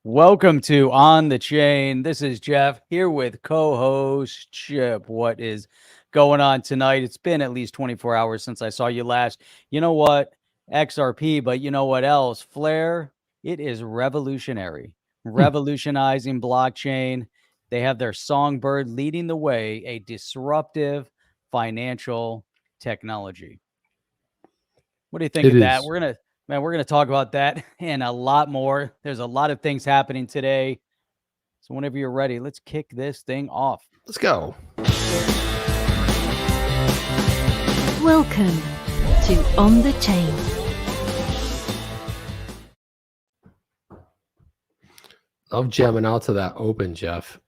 Welcome to On the Chain. This is Jeff here with co-host Chip. What is going on tonight? It's been at least 24 hours since I saw you last. You know what? XRP, but you know what else? Flare, it is revolutionary. Revolutionizing blockchain. They have their Songbird leading the way, a disruptive financial technology. What do you think of that? We're gonna talk about that and a lot more. There's a lot of things happening today. So whenever you're ready, let's kick this thing off. Let's go. Welcome to On the Chain. Love jamming out to that open, Jeff.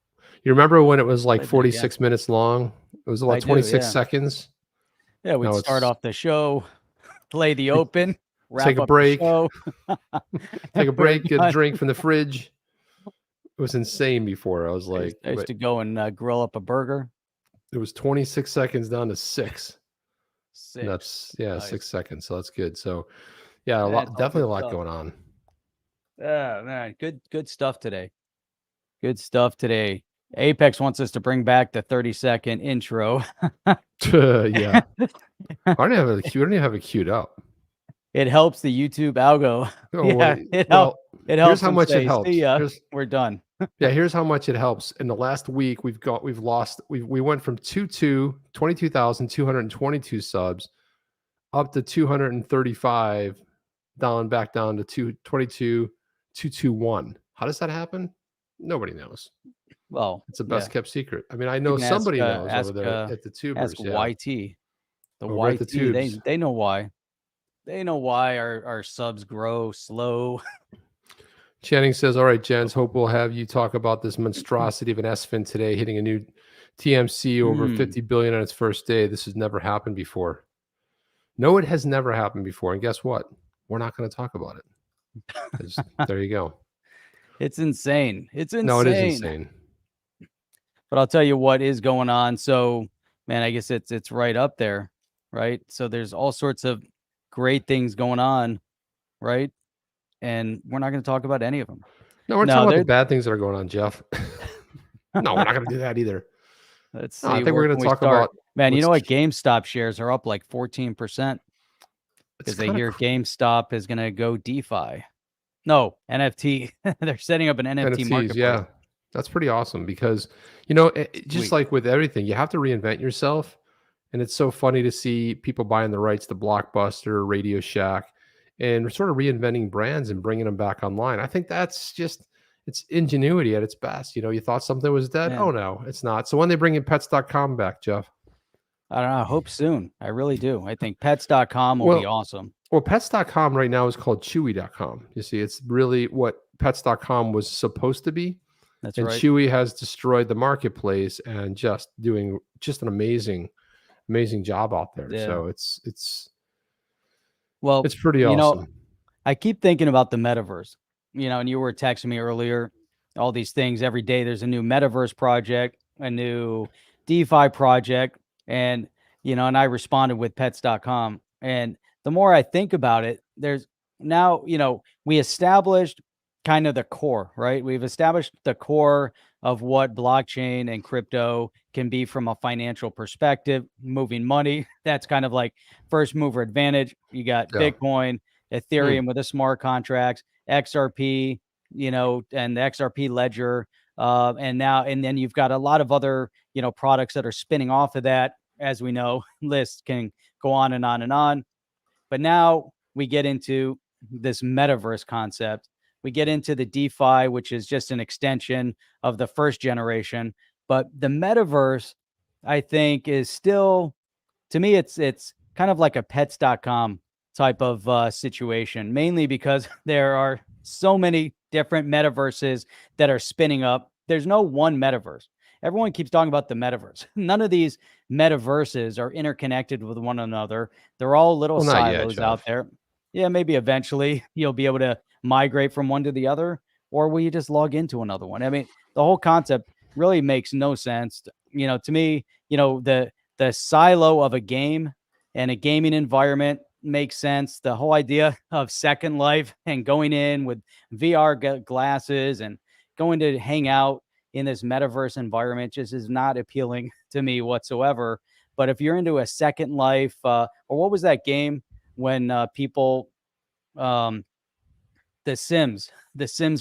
You remember when it was like 46 minutes long? It was about 26 seconds. Yeah, we'd start off the show, play the open, take a break, take a break, get a drink from the fridge. It was insane before. I was like, I used to go and grill up a burger. It was 26 seconds down to 6. That's nice. 6 seconds. So that's good. So yeah, definitely a lot going on. Yeah, man, good stuff today. Good stuff today. Apex wants us to bring back the 30-second intro. Yeah, I don't even have it queued up. It helps the YouTube algo. Oh, yeah, it helps. Here's how much it helps. We're done. Yeah, here's how much it helps. In the last week, we went from 22,222 subs up to 235, back down to 22,221. How does that happen? Nobody knows. Well, it's a best kept secret. I mean, I know somebody knows over there at the tubers. Ask YT. The YT, they know why. They know why our subs grow slow. Channing says, all right, gents, hope we'll have you talk about this monstrosity of an SFIN today, hitting a new TMC over 50 billion on its first day. This has never happened before. No, it has never happened before. And guess what? We're not going to talk about it. There you go. It's insane. It's insane. No, it is insane. But I'll tell you what is going on. So, man, I guess it's right up there, right? So there's all sorts of great things going on, right? And we're not going to talk about any of them. No, we're talking about the bad things that are going on, Jeff. No, we're not going to do that either. Let's see. I think we're going to talk about... Man, you know what? GameStop shares are up like 14% because they hear GameStop is going to go DeFi. No, NFT. They're setting up an NFT marketplace. Yeah, that's pretty awesome because, just like with everything, you have to reinvent yourself. And it's so funny to see people buying the rights to Blockbuster, Radio Shack, and sort of reinventing brands and bringing them back online. I think that's just, it's ingenuity at its best. You thought something was dead. Man. Oh, no, it's not. So when they bring in pets.com back, Jeff? I don't know. I hope soon. I really do. I think pets.com will be awesome. Well, pets.com right now is called chewy.com. You see, it's really what pets.com was supposed to be. That's right. And Chewy has destroyed the marketplace and doing an amazing job out there. Yeah. So it's pretty awesome. I keep thinking about the metaverse, and you were texting me earlier, all these things every day. There's a new metaverse project, a new DeFi project. And, and I responded with pets.com. And the more I think about it, there's now, we established kind of the core, right? We've established the core of what blockchain and crypto can be from a financial perspective, moving money. That's kind of like first mover advantage. You got Bitcoin, Ethereum with the smart contracts, XRP, and the XRP ledger. And then you've got a lot of other, products that are spinning off of that. As we know, lists can go on and on and on. But now we get into this metaverse concept. We get into the DeFi, which is just an extension of the first generation. But the metaverse, I think, is still, to me, it's kind of like a pets.com type of situation, mainly because there are so many different metaverses that are spinning up. There's no one metaverse. Everyone keeps talking about the metaverse. None of these metaverses are interconnected with one another. They're all little silos out there. Yeah, maybe eventually you'll be able to migrate from one to the other, or will you just log into another one? I mean, the whole concept really makes no sense. To me, the silo of a game and a gaming environment make sense. The whole idea of Second Life and going in with VR glasses and going to hang out in this metaverse environment just is not appealing to me whatsoever. But if you're into a Second Life, or what was that game when people, the Sims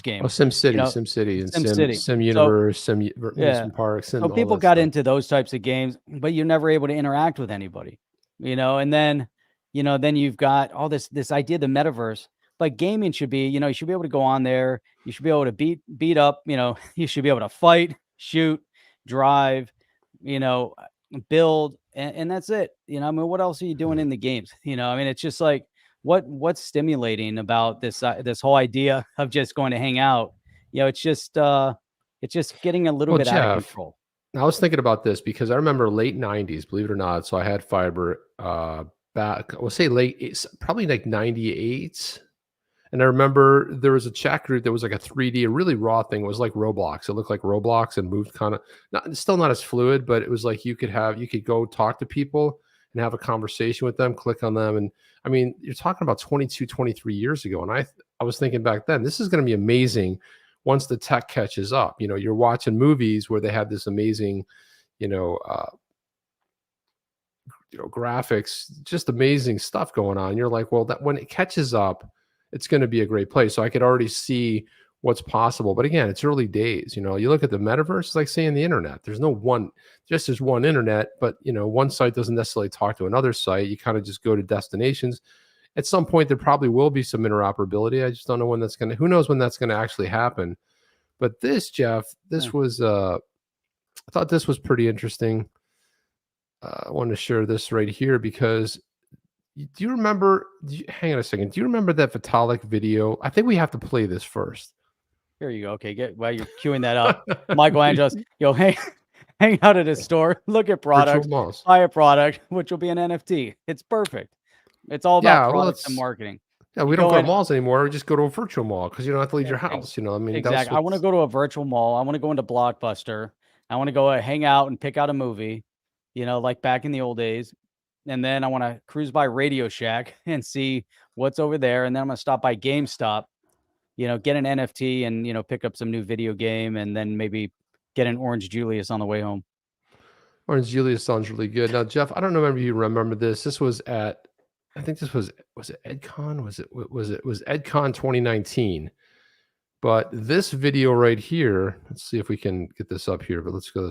game, Oh, SimCity, know, SimCity, and SimCity. Sim Universe, Sim Yeah. Amusement Park. Sim, So all people that got stuff. into those types of games, but you're never able to interact with anybody, and then, then you've got all this idea of the metaverse. But gaming should be, you should be able to go on there. You should be able to beat up, you should be able to fight, shoot, drive, build, and that's it. I mean, what else are you doing in the games? I mean, it's just like, what's stimulating about this whole idea of just going to hang out? It's just getting a little Well, bit out of Jeff, control. I was thinking about this because I remember late 90s, believe it or not. So I had fiber back, we'll say probably like 98. And I remember there was a chat group that was like a 3D, a really raw thing. It was like Roblox. It looked like Roblox and moved kind of, still not as fluid, but it was like you could go talk to people and have a conversation with them, click on them. And I mean, you're talking about 22, 23 years ago. And I was thinking back then, this is going to be amazing once the tech catches up. You're watching movies where they have this amazing, graphics, just amazing stuff going on. You're like, well, that when it catches up, it's going to be a great place. So I could already see what's possible. But again, it's early days. You look at the metaverse, it's like saying the internet. There's there's one internet, but one site doesn't necessarily talk to another site. You kind of just go to destinations. At some point, there probably will be some interoperability. I just don't know when who knows when that's going to actually happen. But this, Jeff, was, I thought this was pretty interesting. I want to share this right here because do you remember, hang on a second. Do you remember that Vitalik video? I think we have to play this first. Here you go. Okay, while you're queuing that up, Michael Angelos, hang out at a store, look at products, buy a product, which will be an NFT. It's perfect. It's all about products and marketing. Yeah, we don't go to malls anymore. We just go to a virtual mall because you don't have to leave your house. I mean, exactly. I want to go to a virtual mall. I want to go into Blockbuster. I want to go hang out and pick out a movie, like back in the old days. And then I want to cruise by Radio Shack and see what's over there. And then I'm going to stop by GameStop, get an NFT and, pick up some new video game and then maybe get an Orange Julius on the way home. Orange Julius sounds really good. Now, Jeff, I don't know if you remember this. This was at, I think this was it EDCON? Was it EDCON 2019? But this video right here, let's see if we can get this up here, but let's go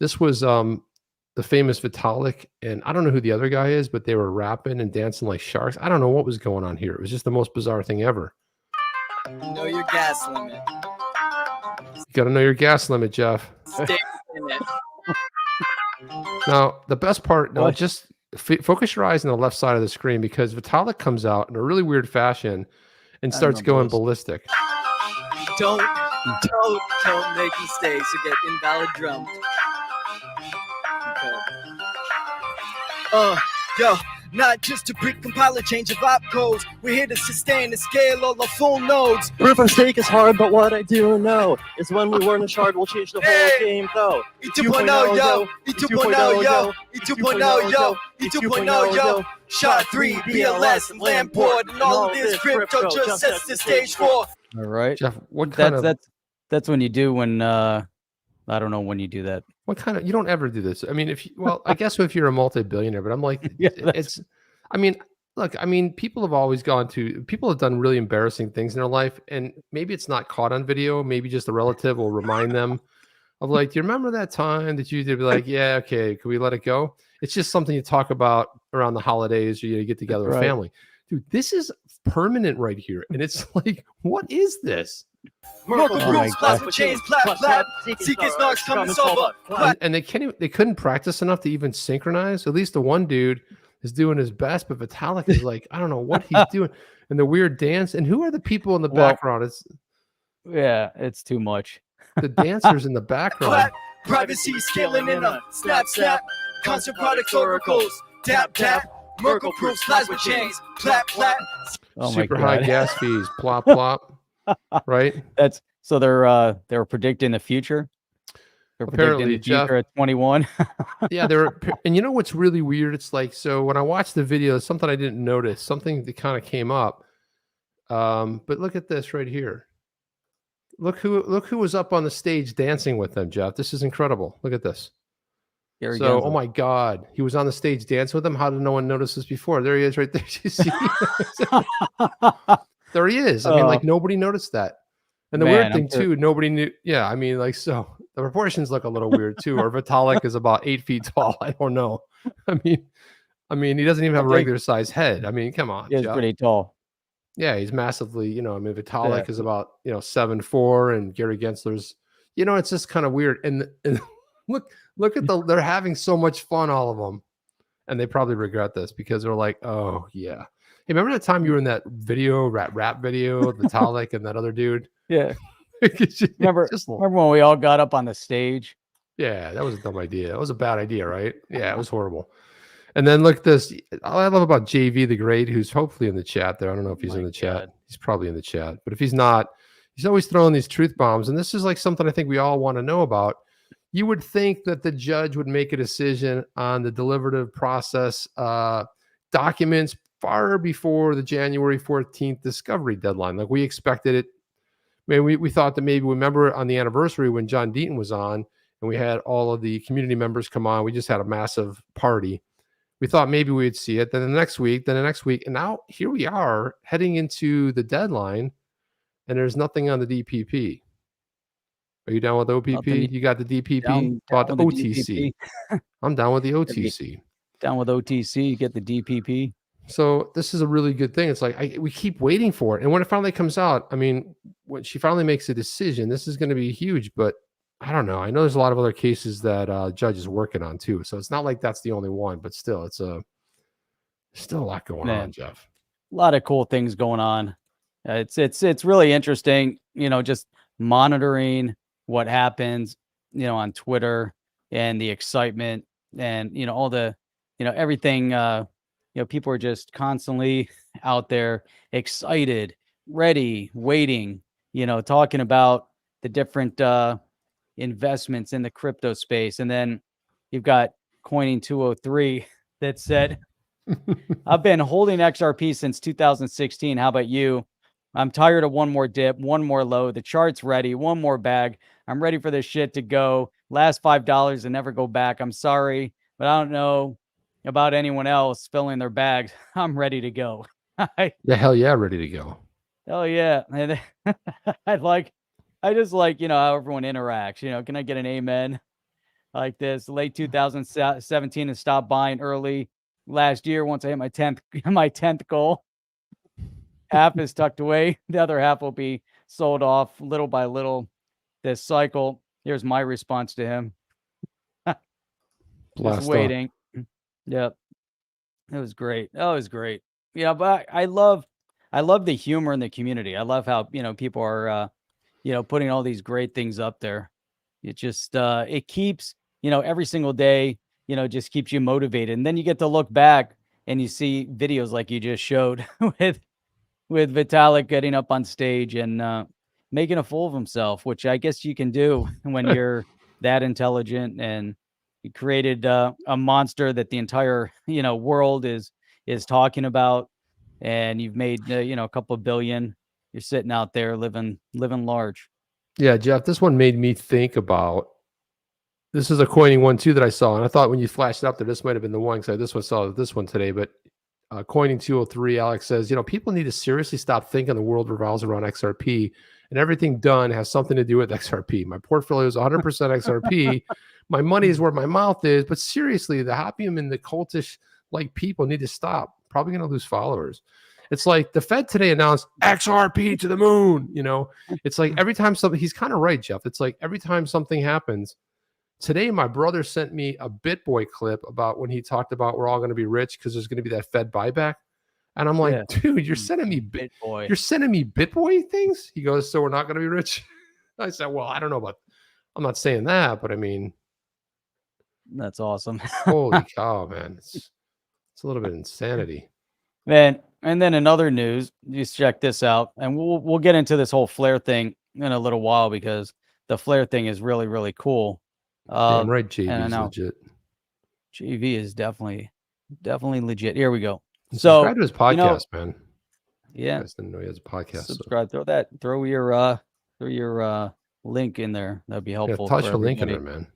this was the famous Vitalik, and I don't know who the other guy is, but they were rapping and dancing like sharks. I don't know what was going on here. It was just the most bizarre thing ever. Know your gas limit. You got to know your gas limit, Jeff. Stay in it. Now, the best part, just focus your eyes on the left side of the screen because Vitalik comes out in a really weird fashion and starts going ballistic. Don't make mistakes or get invalid drummed. Yo, not just to pre-compile a change of opcodes. We're here to sustain and scale all the full nodes. Proof of stake is hard, but what I do know is when we learn a shard, we'll change the whole game, though. E2.0, yo. E2.0, yo. E2.0, yo. E2.0, yo. Shard 3, BLS, and Lamport, and all of this crypto just sets the stage for. All right, Jeff. What kind of? That's when you do when I don't know when you do that. What kind of? You don't ever do this. I mean, I guess if you're a multi-billionaire, but I'm like, it's. I mean, look. I mean, people have done really embarrassing things in their life, and maybe it's not caught on video. Maybe just a relative will remind them of like, do you remember that time that you did? Be like, yeah, okay, can we let it go? It's just something you talk about around the holidays, or you get together with family. Dude, this is permanent right here, and it's like, what is this? Merkle groups, plasma chains, plat, seekers, knocks, coming sober. And they couldn't practice enough to even synchronize. At least the one dude is doing his best, but Vitalik is like, I don't know what he's doing. And the weird dance. And who are the people in the background? It's too much. The dancers in the background. Privacy scaling in a snap, constant product oracles, tap, Merkle proofs, plasma chains, plat. Super high gas fees, plop. Right. So they're predicting the future. They're predicting Apparently, the future at 21. Yeah, and you know what's really weird? It's like, so when I watched the video, something I didn't notice, something that kind of came up. But look at this right here. Look who was up on the stage dancing with them, Jeff. This is incredible. Look at this. Gary So, Gensler. oh my God, he was on the stage dancing with them. How did no one notice this before? There he is, right there. You see? There he is. I mean, like nobody noticed that. And the weird thing too, nobody knew. Yeah, I mean, like, so the proportions look a little weird too. Or Vitalik is about 8 feet tall. I don't know. I mean, he doesn't even have a regular size head. I mean, come on. He's pretty tall. Yeah, he's massively, you know, I mean, Vitalik is about, 7'4", and Gary Gensler's, it's just kind of weird. And look at they're having so much fun, all of them. And they probably regret this because they're like, oh yeah. Hey, remember that time you were in that video, rap video, Vitalik and that other dude? Yeah. Remember when we all got up on the stage? Yeah, that was a dumb idea. That was a bad idea, right? Yeah, it was horrible. And then look at this. I love about JayVTheGreat, who's hopefully in the chat there. I don't know if he's in the chat. He's probably in the chat. But if he's not, he's always throwing these truth bombs. And this is like something I think we all want to know about. You would think that the judge would make a decision on the deliberative process documents far before the January 14th discovery deadline. Like we expected it. I mean, we thought that maybe, remember on the anniversary when John Deaton was on and we had all of the community members come on, we just had a massive party. We thought maybe we'd see it. Then the next week, and now here we are heading into the deadline and there's nothing on the DPP. Are you down with OPP? Nothing. You got the DPP? Down About with the the OTC. DPP. I'm down with the OTC. Down with OTC, you get the DPP. So this is a really good thing. It's like we keep waiting for it. And when it finally comes out, I mean, when she finally makes a decision, this is going to be huge. But I don't know. I know there's a lot of other cases that judge is working on too. So it's not like that's the only one, but still, it's still a lot going on, Jeff. A lot of cool things going on. It's really interesting, just monitoring what happens, on Twitter and the excitement and, all the, everything, people are just constantly out there excited, ready, waiting, talking about the different investments in the crypto space. And then you've got Coining203 that said, I've been holding XRP since 2016. How about you? I'm tired of one more dip, one more low. The chart's ready, one more bag. I'm ready for this shit to go. Last $5 and never go back. I'm sorry, but I don't know about anyone else filling their bags. I'm ready to go. Yeah, hell yeah, ready to go. Hell yeah. And I just like, how everyone interacts. Can I get an amen like this? Late 2017 and stop buying early last year. Once I hit my 10th goal, half is tucked away. The other half will be sold off little by little this cycle. Here's my response to him. Just waiting. Yep. It was great. That was great. Yeah, but I love the humor in the community. I love how, people are, putting all these great things up there. It just, it keeps, every single day, just keeps you motivated. And then you get to look back and you see videos like you just showed with Vitalik getting up on stage and making a fool of himself, which I guess you can do when you're that intelligent, and you created a monster that the entire, world is talking about, and you've made, a couple of billion. You're sitting out there living large. Yeah, Jeff, this one made me think about, this is a coining one too that I saw. And I thought when you flashed it up there, this might've been the one, because I saw this one today, but Coining203, Alex says, people need to seriously stop thinking the world revolves around XRP, and everything done has something to do with XRP. My portfolio is 100% XRP. My money is where my mouth is. But seriously, the hopium and the cultish like people need to stop. Probably going to lose followers. It's like the Fed today announced XRP to the moon. It's like every time something, he's kind of right, Jeff. It's like every time something happens. Today, my brother sent me a BitBoy clip about when he talked about we're all going to be rich because there's going to be that Fed buyback. And I'm like, dude, you're sending me BitBoy. You're sending me BitBoy things? He goes, so we're not going to be rich? I said, well, I don't know about, I'm not saying that, but I mean. That's awesome. Holy cow, man. It's a little bit insanity. Man, and then in other news, just check this out. And we'll get into this whole Flare thing in a little while, because the Flare thing is really, really cool. Damn right, And I JV's know legit. JV is definitely legit. Here we go. Subscribe to his you know, podcast, man. yeah, I just didn't know he has a podcast. So. subscribe. Throw your link in there. That'd be Yeah, helpful. toss for your link in everybody. there, man.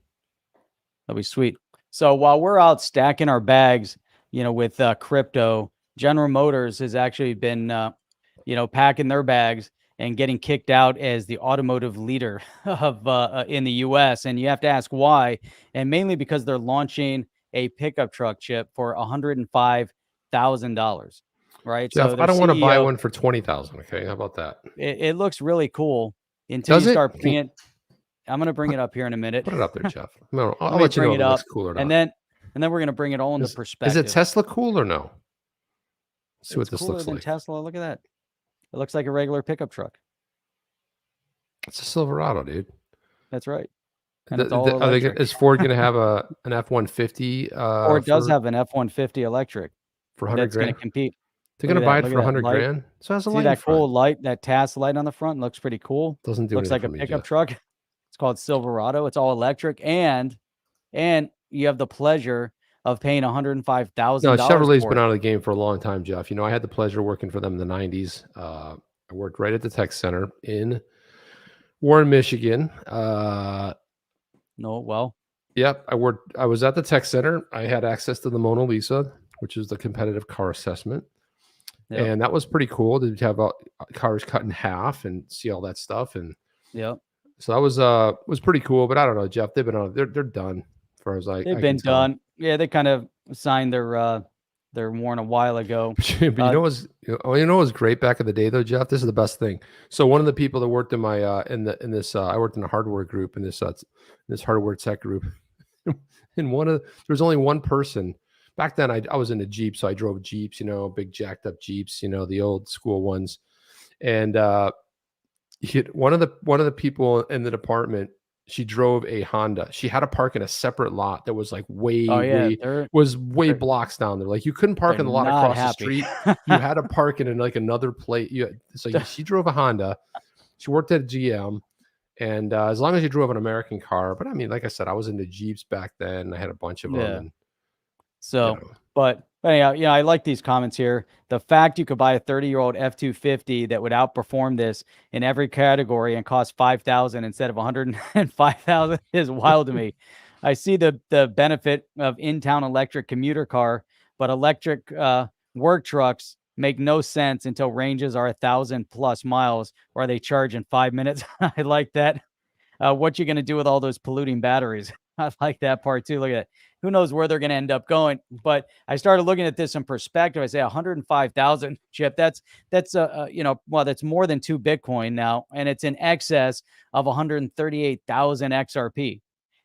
That'd be sweet. So while we're out stacking our bags, with crypto, General Motors has actually been, packing their bags and getting kicked out as the automotive leader of in the U.S. And you have to ask why, and mainly because they're launching a pickup truck chip for $105,000. Right. Jeff, So I don't want to buy CEO one for 20,000. Okay, how about that? It looks really cool until Does you it? start putting it. I'm going to bring it up here in a minute. Put it up there, Jeff. No, I'll Let me let you know bring if it it looks up, cool or not. and then we're going to bring it all into Is perspective. it Tesla cool or no? Let's see what It's this cooler looks than like. Tesla. Look at that. It looks like a regular pickup truck. It's a Silverado, dude. That's right. And it's all Are they, electric. is Ford going to have an F-150? Ford does have an F-150 electric for 100 that's going grand. to compete. They're going to buy it Look for at that 100 light. grand. So it has a See light that in front. cool light, that TAS light on the front? Looks pretty cool. Doesn't do Looks like a anything for me, pickup Jeff. truck. It's called Silverado. It's all electric, and you have the pleasure of paying $105,000. No, Chevrolet's for been it. out of the game for a long time, Jeff. I had the pleasure working for them in the 90s. I worked right at the tech center in Warren, Michigan. No, well, Yep, I was at the tech center. I had access to the Mona Lisa, which is the competitive car assessment. yep. And that was pretty cool to have cars cut in half and see all that stuff. And Yep. so that was pretty cool. But I don't know, Jeff. They've been on. They're done. As far as I They've can been tell. done. Yeah, they kind of signed their warrant a while ago. But you know what was great back in the day though, Jeff? This is the best thing. So one of the people that worked in my I worked in a hardware group in this hardware tech group. And there was only one person. Back then I was in a Jeep, so I drove Jeeps, big jacked up Jeeps, the old school ones. And one of the people in the department, she drove a Honda. She had to park in a separate lot that was like way blocks down there. Like you couldn't park in the lot across the street. You had to park in like another place. She drove a Honda. She worked at GM. And as long as you drove an American car, but I mean, like I said, I was into Jeeps back then. I had a bunch of them. And, But anyhow, I like these comments here. The fact you could buy a 30-year-old F-250 that would outperform this in every category and cost $5,000 instead of $105,000 is wild to me. I see the benefit of in-town electric commuter car, but electric work trucks make no sense until ranges are 1,000+ miles, or they charge in 5 minutes. I like that. What you going to do with all those polluting batteries? I like that part too. Look at that. Who knows where they're going to end up going? But I started looking at this in perspective. I say 105,000 chip. That's that's more than 2 Bitcoin now, and it's in excess of 138,000 XRP.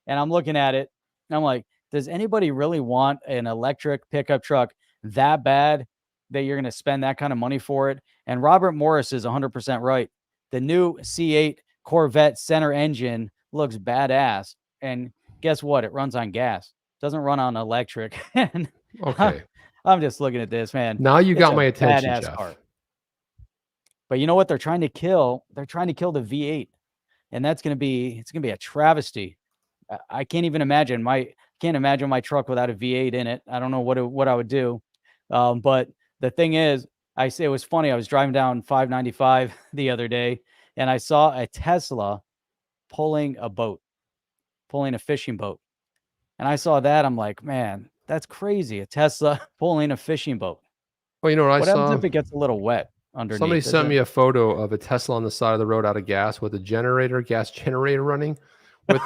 And I'm looking at it, and I'm like, does anybody really want an electric pickup truck that bad that you're going to spend that kind of money for it? And Robert Morris is 100% right. The new C8 Corvette center engine looks badass, and guess what? It runs on gas. Doesn't run on electric. And okay. I'm just looking at this, man. Now you got my attention, Jeff. Car. But you know what they're trying to kill? They're trying to kill the V8. And it's going to be a travesty. I can't even imagine my truck without a V8 in it. I don't know what I would do. But the thing is, it was funny. I was driving down 595 the other day, and I saw a Tesla pulling a fishing boat. And I saw that. I'm like, man, that's crazy. A Tesla pulling a fishing boat. Well, you know what I saw? What happens if it gets a little wet underneath? Somebody sent me a photo of a Tesla on the side of the road out of gas with a gas generator running with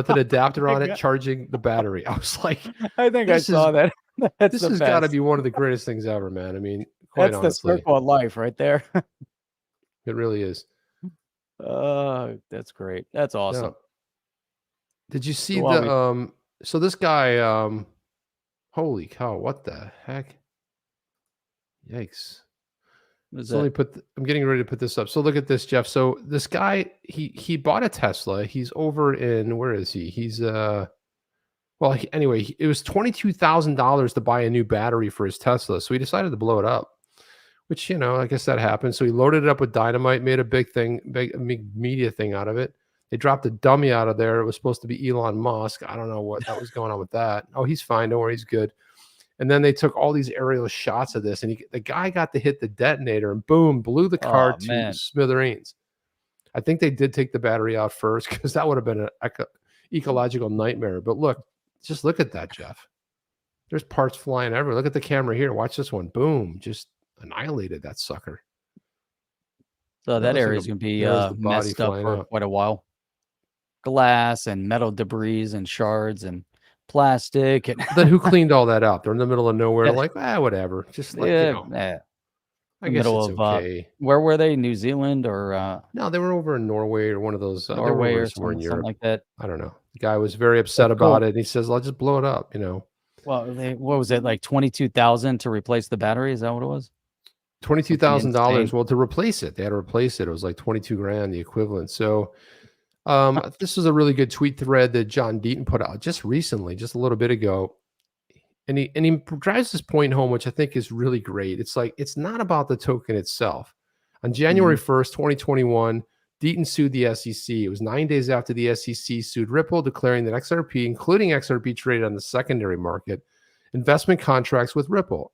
an adapter on it, charging the battery. I was like, I think I saw that. This has got to be one of the greatest things ever, man. I mean, quite honestly. That's the circle of life right there. It really is. That's great. That's awesome. Yeah. Did you see so this guy, holy cow, what the heck? Yikes. I'm getting ready to put this up. So look at this, Jeff. So this guy, he bought a Tesla. He's over in, where is he? He's, it was $22,000 to buy a new battery for his Tesla. So he decided to blow it up, which, I guess that happened. So he loaded it up with dynamite, made a big media thing out of it. They dropped a dummy out of there. It was supposed to be Elon Musk. I don't know what that was going on with that. Oh, he's fine. Don't worry, he's good. And then they took all these aerial shots of this, and the guy got to hit the detonator, and boom, blew the car to smithereens. I think they did take the battery out first because that would have been an ecological nightmare. But look, just look at that, Jeff. There's parts flying everywhere. Look at the camera here. Watch this one. Boom, just annihilated that sucker. So that area is going to be messed up for quite a while. Glass and metal debris and shards and plastic. And then who cleaned all that up? They're in the middle of nowhere. Like, whatever. Just like, I guess it's okay. Where were they? New Zealand or? No, they were over in Norway or one of those. Norway or something like that. I don't know. The guy was very upset about it. And he says, I'll just blow it up, Well, what was it, like 22,000 to replace the battery? Is that what it was? $22,000. Well, to replace it, they had to replace it. It was like 22 grand, the equivalent. So this is a really good tweet thread that John Deaton put out just recently, just a little bit ago. And he drives this point home, which I think is really great. It's like, it's not about the token itself. On January 1st, 2021, Deaton sued the SEC. It was 9 days after the SEC sued Ripple, declaring that XRP, including XRP traded on the secondary market, investment contracts with Ripple.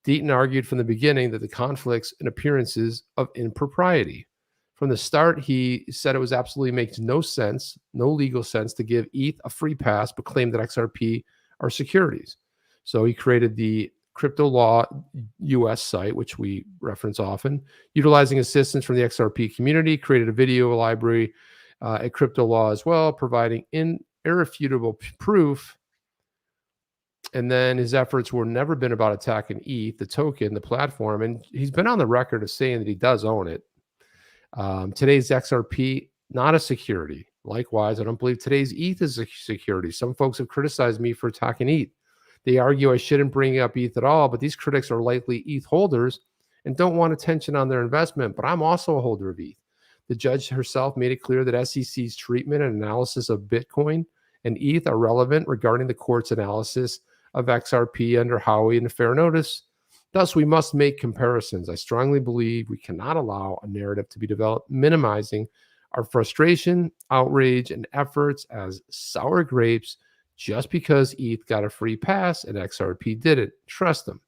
Deaton argued from the beginning that the conflicts and appearances of impropriety. From the start, he said it was absolutely makes no sense, no legal sense to give ETH a free pass, but claim that XRP are securities. So he created the Crypto Law US site, which we reference often, utilizing assistance from the XRP community, created a video library at Crypto Law as well, providing irrefutable proof. And then his efforts were never been about attacking ETH, the token, the platform. And he's been on the record of saying that he does own it. Today's XRP, not a security. Likewise, I don't believe today's ETH is a security. Some folks have criticized me for attacking ETH. They argue I shouldn't bring up ETH at all, but these critics are likely ETH holders and don't want attention on their investment. But I'm also a holder of ETH. The judge herself made it clear that SEC's treatment and analysis of Bitcoin and ETH are relevant regarding the court's analysis of XRP under Howey and the fair notice. Thus, we must make comparisons. I strongly believe we cannot allow a narrative to be developed minimizing our frustration, outrage, and efforts as sour grapes just because ETH got a free pass and XRP didn't. Trust them.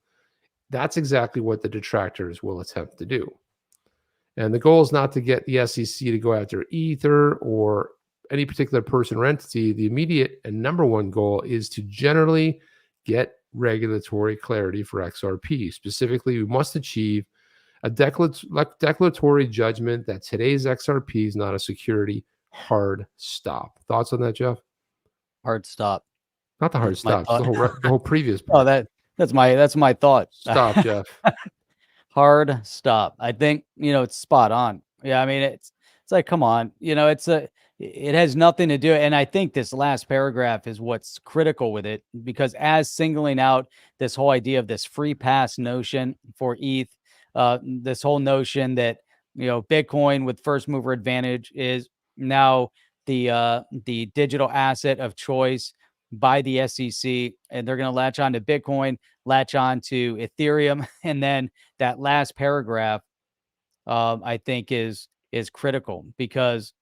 That's exactly what the detractors will attempt to do. And the goal is not to get the SEC to go after Ether or any particular person or entity. The immediate and number one goal is to generally get regulatory clarity for XRP. Specifically, we must achieve a declaratory judgment that today's XRP is not a security. Hard stop. Thoughts on that, Jeff? Hard stop. Not the hard stop. The whole previous part. Oh, that's my thought. Stop, Jeff. Hard stop. I think, it's spot on. Yeah, I mean, it's like, come on, it has nothing to do. And I think this last paragraph is what's critical with it, because as singling out this whole idea of this free pass notion for ETH, this whole notion that, Bitcoin with first mover advantage is now the digital asset of choice by the SEC, and they're going to latch on to Bitcoin, latch on to Ethereum. And then that last paragraph, I think is critical, because,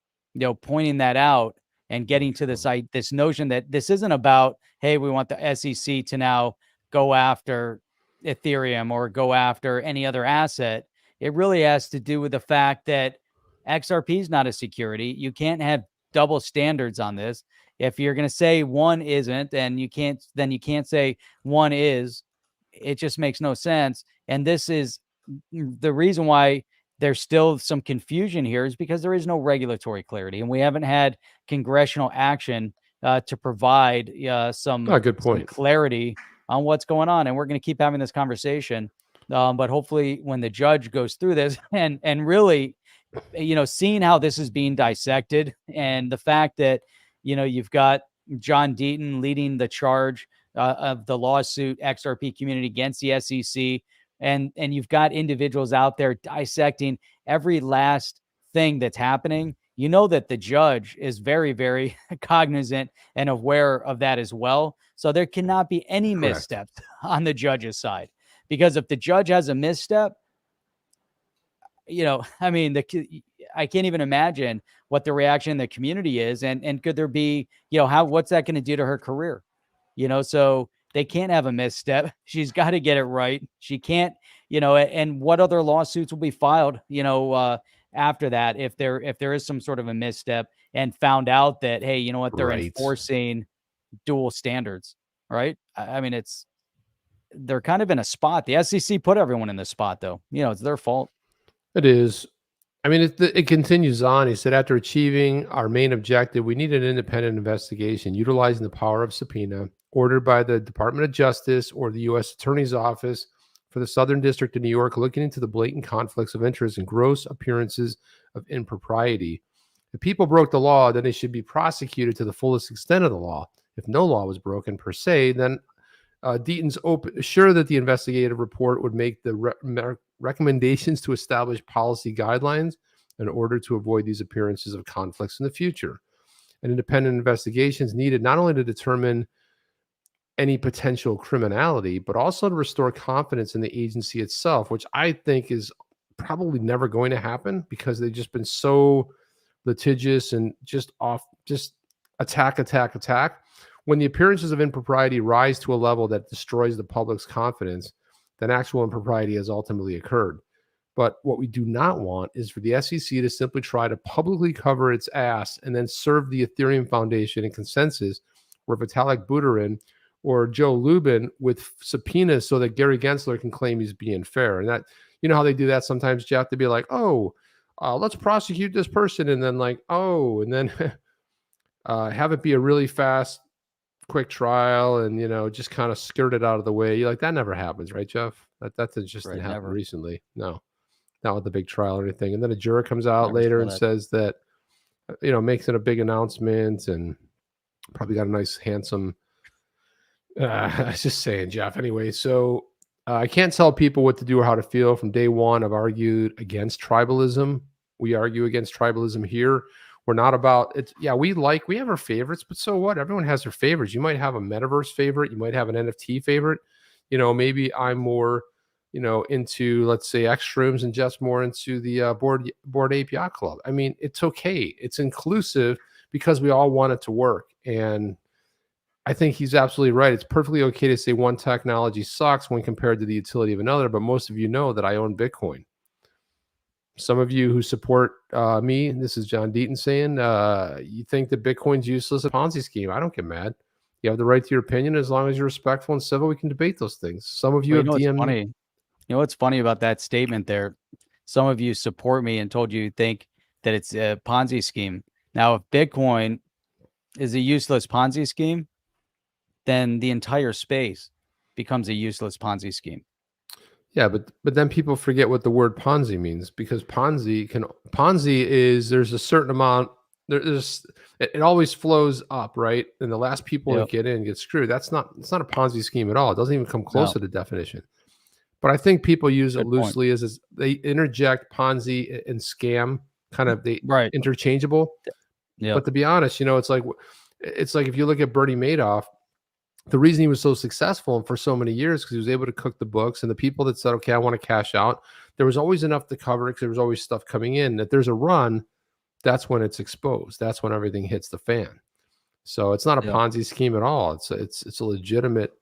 pointing that out and getting to this notion that this isn't about, hey, we want the SEC to now go after Ethereum or go after any other asset. It really has to do with the fact that XRP is not a security. You can't have double standards on this. If you're going to say one isn't, and you can't say one is. It just makes no sense. And this is the reason why there's still some confusion here, is because there is no regulatory clarity, and we haven't had congressional action to provide some clarity on what's going on. And we're going to keep having this conversation. But hopefully when the judge goes through this and really, seeing how this is being dissected, and the fact that, you've got John Deaton leading the charge of the lawsuit XRP community against the SEC. And you've got individuals out there dissecting every last thing that's happening. That the judge is very, very cognizant and aware of that as well. So there cannot be any missteps on the judge's side, because if the judge has a misstep, I I can't even imagine what the reaction in the community is. And could there be, what's that going to do to her career? So they can't have a misstep. She's got to get it right. She can't, and what other lawsuits will be filed, after that, if there is some sort of a misstep and found out that, hey, you know what, they're enforcing dual standards, right? I mean, they're kind of in a spot. The SEC put everyone in this spot, though. It's their fault. It is. I mean, it continues on. He said, after achieving our main objective, we need an independent investigation utilizing the power of subpoena ordered by the Department of Justice or the U.S. Attorney's Office for the Southern District of New York, looking into the blatant conflicts of interest and gross appearances of impropriety. If people broke the law, then they should be prosecuted to the fullest extent of the law. If no law was broken per se, then Deaton's sure that the investigative report would make the recommendations to establish policy guidelines in order to avoid these appearances of conflicts in the future. An independent investigation is needed not only to determine any potential criminality, but also to restore confidence in the agency itself, which I think is probably never going to happen because they've just been so litigious and just attack. When the appearances of impropriety rise to a level that destroys the public's confidence, then actual impropriety has ultimately occurred. But what we do not want is for the SEC to simply try to publicly cover its ass and then serve the Ethereum Foundation and Consensus or Vitalik Buterin or Joe Lubin with subpoenas so that Gary Gensler can claim he's being fair. And that, you know how they do that sometimes, Jeff? To be like, let's prosecute this person, and then and then have it be a really fast, quick trial, and just kind of skirt it out of the way. You're like, that never happens, right, Jeff? That just didn't happen recently. No, not with the big trial or anything. And then a juror comes out later and says that, makes it a big announcement and probably got a nice, handsome. I was just saying, Jeff. Anyway, so I can't tell people what to do or how to feel. From day one, I've argued against tribalism. We argue against tribalism here. We're not about it. Yeah, we have our favorites, but so what? Everyone has their favorites. You might have a metaverse favorite. You might have an NFT favorite. Maybe I'm more, into, let's say, X shrooms, and just more into the Board Ape Yacht Club. I mean, it's okay. It's inclusive because we all want it to work. And I think he's absolutely right. It's perfectly okay to say one technology sucks when compared to the utility of another. But most of you know that I own Bitcoin. Some of you who support me, this is John Deaton saying, you think that Bitcoin's useless, a Ponzi scheme. I don't get mad. You have the right to your opinion. As long as you're respectful and civil, we can debate those things. Some of you have DM'd. Funny. You know what's funny about that statement there? Some of you support me and told you think that it's a Ponzi scheme. Now, if Bitcoin is a useless Ponzi scheme, then the entire space becomes a useless Ponzi scheme. Yeah, but then people forget what the word Ponzi means, because Ponzi is, there's a certain amount, it always flows up, right? And the last people that get in get screwed. It's not a Ponzi scheme at all. It doesn't even come close to the definition. But I think people use it loosely as they interject Ponzi and scam, kind of interchangeable. Yeah. But to be honest, it's like if you look at Bernie Madoff, the reason he was so successful and for so many years because he was able to cook the books, and the people that said, okay, I want to cash out, there was always enough to cover it because there was always stuff coming in. That there's a run, that's when it's exposed. That's when everything hits the fan. So it's not a Ponzi scheme at all. It's a legitimate.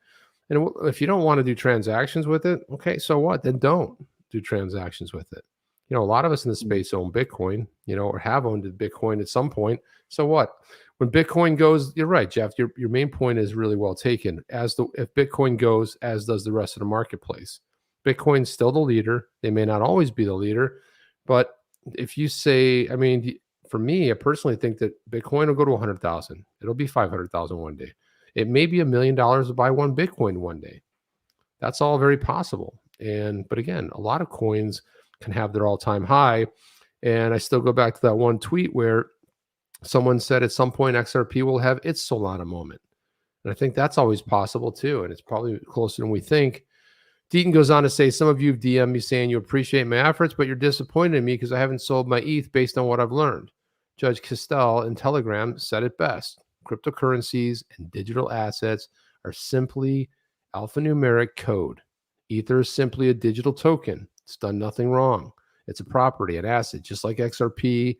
And if you don't want to do transactions with it, okay, so what? Then don't do transactions with it. A lot of us in the space own Bitcoin, or have owned Bitcoin at some point. So what? When Bitcoin goes, you're right, Jeff. Your main point is really well taken. If Bitcoin goes, as does the rest of the marketplace. Bitcoin's still the leader. They may not always be the leader, but if you say, I mean, for me, I personally think that Bitcoin will go to 100,000. It'll be 500,000 one day. It may be $1 million to buy one Bitcoin one day. That's all very possible. But again, a lot of coins can have their all-time high. And I still go back to that one tweet where someone said at some point XRP will have its Solana moment. And I think that's always possible too. And it's probably closer than we think. Deaton goes on to say, some of you have DM'd me saying you appreciate my efforts, but you're disappointed in me because I haven't sold my ETH based on what I've learned. Judge Castell in Telegram said it best. Cryptocurrencies and digital assets are simply alphanumeric code. Ether is simply a digital token. It's done nothing wrong. It's a property, an asset, just like XRP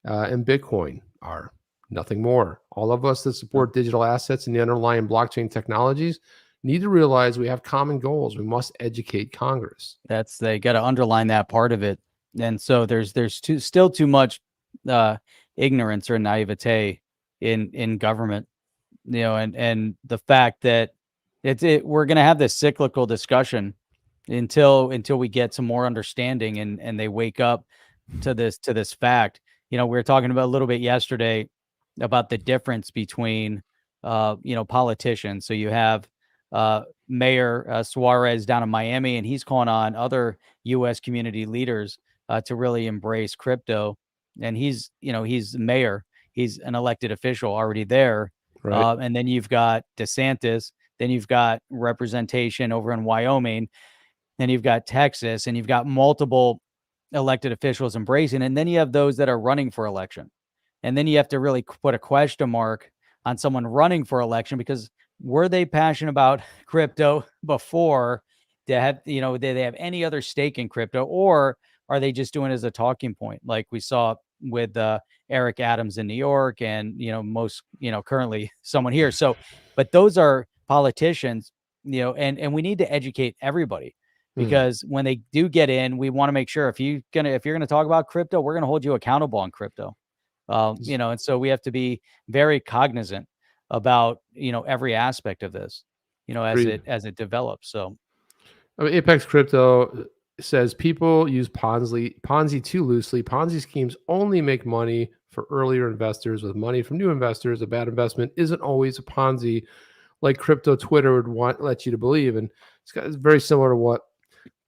and Bitcoin are. Nothing more. All of us that support digital assets and the underlying blockchain technologies need to realize we have common goals. We must educate Congress. They got to underline that part of it. And so there's still too much ignorance or naivete in government, and the fact that we're going to have this cyclical discussion until we get some more understanding and they wake up to this fact. We were talking about a little bit yesterday about the difference between politicians. So you have Mayor Suarez down in Miami, and he's calling on other U.S. community leaders to really embrace crypto. And he's mayor. He's an elected official already there. Right. And then you've got DeSantis. Then you've got representation over in Wyoming. Then you've got Texas, and you've got multiple elected officials embracing. And then you have those that are running for election. And then you have to really put a question mark on someone running for election, because were they passionate about crypto before they have any other stake in crypto, or are they just doing it as a talking point, like we saw with Eric Adams in New York and, currently someone here. So, but those are politicians, and we need to educate everybody, because when they do get in, we want to make sure if you're going to talk about crypto, we're going to hold you accountable on crypto. And so we have to be very cognizant about, every aspect of this, as it develops. So Apex Crypto says people use Ponzi too loosely. Ponzi schemes only make money for earlier investors with money from new investors. A bad investment isn't always a Ponzi, like crypto Twitter would let you to believe. And it's very similar to what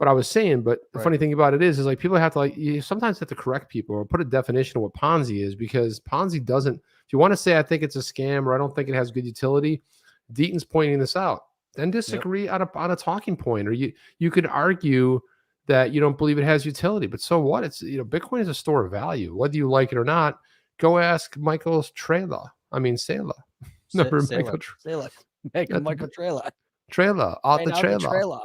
I was saying. But the funny thing about it is like people have to you sometimes have to correct people or put a definition of what Ponzi is, because Ponzi doesn't. If you want to say I think it's a scam or I don't think it has good utility, Deaton's pointing this out. Then disagree on a talking point, or you could argue that you don't believe it has utility, but so what? It's Bitcoin is a store of value, whether you like it or not. Go ask Michael Trela. Michael Trela out the trailer.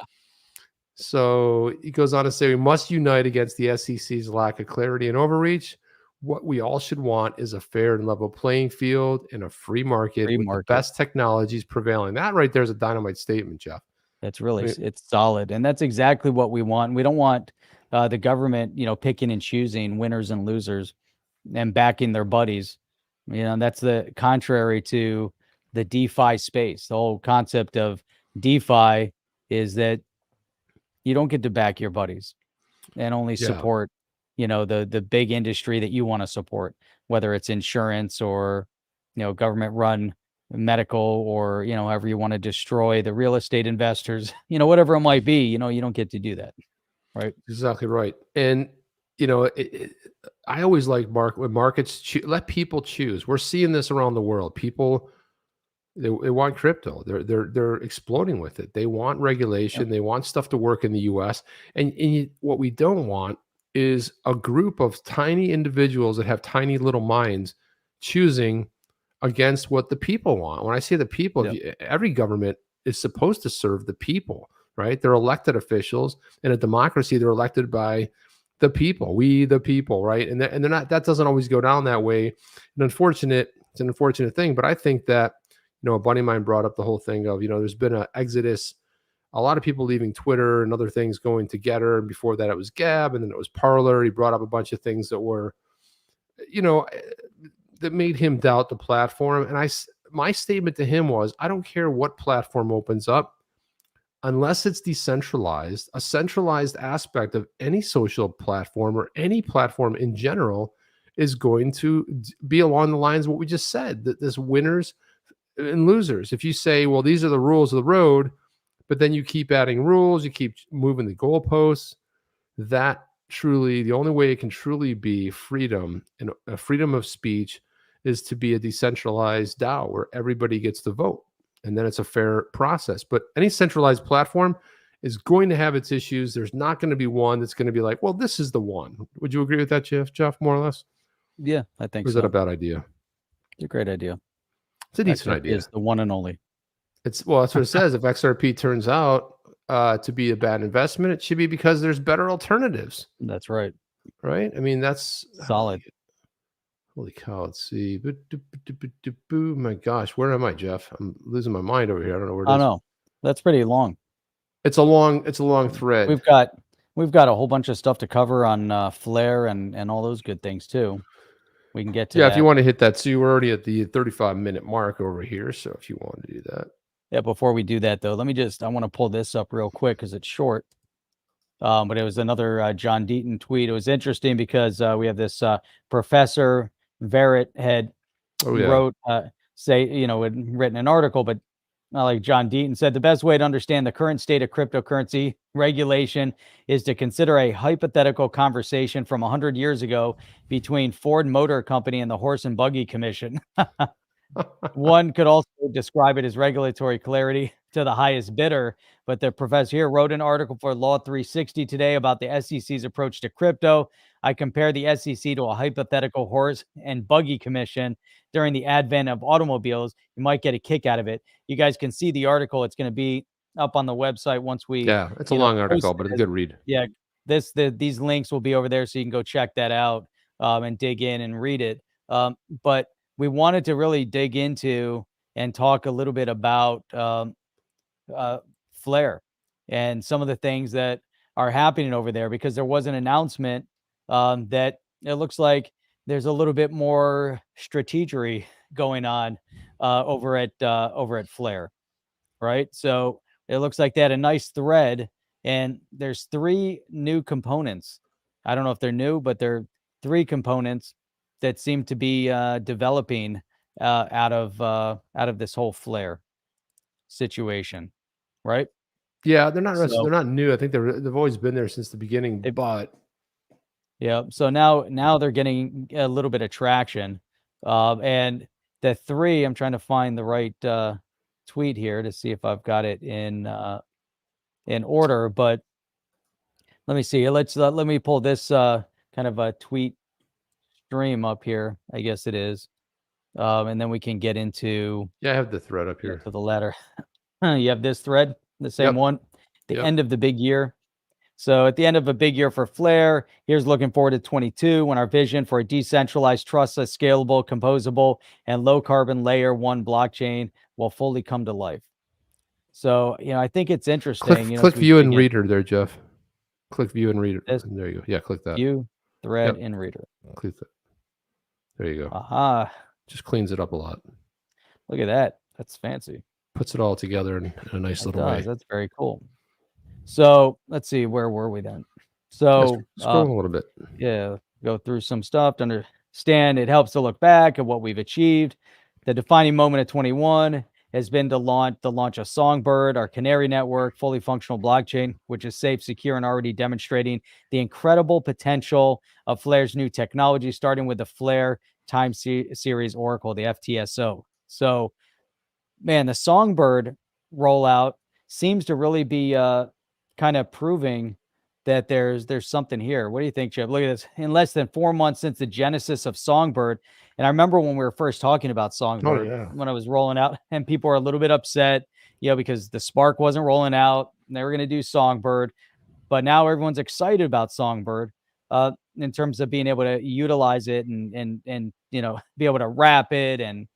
So he goes on to say, we must unite against the SEC's lack of clarity and overreach. What we all should want is a fair and level playing field and a free market with the best technologies prevailing. That right there is a dynamite statement, Jeff. That's really, it's solid. And that's exactly what we want. We don't want the government, picking and choosing winners and losers and backing their buddies. That's the contrary to the DeFi space. The whole concept of DeFi is that you don't get to back your buddies and only support, the big industry that you want to support, whether it's insurance or, government run medical, or, however you want to destroy the real estate investors, whatever it might be, you don't get to do that. Right. Exactly right. And, I always like when markets let people choose. We're seeing this around the world. People, they want crypto. They're exploding with it. They want regulation. Yep. They want stuff to work in the U.S. And what we don't want is a group of tiny individuals that have tiny little minds choosing against what the people want. When I say the people, every government is supposed to serve the people, right? They're elected officials. In a democracy, they're elected by the people, we the people, right? And they're not. That doesn't always go down that way. It's an unfortunate thing. But I think that, a buddy of mine brought up the whole thing of, there's been an exodus, a lot of people leaving Twitter and other things going to Getter. And before that, it was Gab, and then it was Parler. He brought up a bunch of things that were, that made him doubt the platform. And my statement to him was, I don't care what platform opens up, unless it's decentralized. A centralized aspect of any social platform or any platform in general is going to be along the lines of what we just said, that there's winners and losers. If you say, well, these are the rules of the road, but then you keep adding rules, you keep moving the goalposts, that truly, the only way it can truly be freedom and a freedom of speech is to be a decentralized DAO where everybody gets to vote. And then it's a fair process. But any centralized platform is going to have its issues. There's not going to be one that's going to be like, well, this is the one. Would you agree with that, Jeff, more or less? Yeah, I think so. Or is that a bad idea? It's a great idea. It's a decent idea. It's the one and only. That's what it says. If XRP turns out to be a bad investment, it should be because there's better alternatives. That's right. right? I mean, that's Solid. Holy cow! Let's see. My gosh, where am I, Jeff? I'm losing my mind over here. I don't know where it is. I don't know. That's pretty long. It's a long thread. We've got a whole bunch of stuff to cover on Flare and all those good things too. We can get to Yeah, that. if you want to hit that. So we're already at the 35-minute mark over here. So if you want to do that. Yeah, before we do that though, let me I want to pull this up real quick because it's short. But it was another John Deaton tweet. It was interesting because we have this Professor Verrett had wrote, had written an article, but like John Deaton said, the best way to understand the current state of cryptocurrency regulation is to consider a hypothetical conversation from 100 years ago between Ford Motor Company and the Horse and Buggy Commission. One could also describe it as regulatory clarity to the highest bidder, but the professor here wrote an article for Law 360 today about the SEC's approach to crypto. I compare the SEC to a hypothetical horse and buggy commission during the advent of automobiles. You might get a kick out of it. You guys can see the article. It's going to be up on the website once we. Yeah, it's a long article, but it's a good read. Yeah, these links will be over there, so you can go check that out and dig in and read it. But we wanted to really dig into and talk a little bit about Flare and some of the things that are happening over there, because there was an announcement that it looks like there's a little bit more strategery going on over at Flare, right? So it looks like they had a nice thread, and there's 3 new components. I don't know if they're new, but they're 3 components that seem to be developing out of this whole Flare situation, right? Yeah, they're not new. I think they've always been there since the beginning. But yeah, so now they're getting a little bit of traction, and the 3. I'm trying to find the right tweet here to see if I've got it in order, but let me see. Let me pull this kind of a tweet stream up here. I guess it is, and then we can get into. Yeah, I have the thread up here to the letter. You have this thread, the same one. The end of the big year. So at the end of a big year for Flare, here's looking forward to 22, when our vision for a decentralized, trustless, scalable, composable, and low carbon layer 1 blockchain will fully come to life. So, I think it's interesting. Click view and reader there, Jeff. Click view and reader. There you go. Yeah, click that. View, thread, and reader. Click that. There you go. Aha. Just cleans it up a lot. Look at that. That's fancy. Puts it all together in a nice little way. That's very cool. So let's see, where were we then? So scroll a little bit. Yeah, go through some stuff to understand. It helps to look back at what we've achieved. The defining moment of 21 has been the launch of Songbird, our canary network, fully functional blockchain, which is safe, secure, and already demonstrating the incredible potential of Flare's new technology, starting with the Flare Time Series Oracle, the FTSO. So, man, the Songbird rollout seems to really be kind of proving that there's something here. What do you think, Chip? Look at this. In less than 4 months since the genesis of Songbird, and I remember when we were first talking about Songbird, when I was rolling out, and people were a little bit upset, because the Spark wasn't rolling out, and they were going to do Songbird, but now everyone's excited about Songbird in terms of being able to utilize it and be able to wrap it and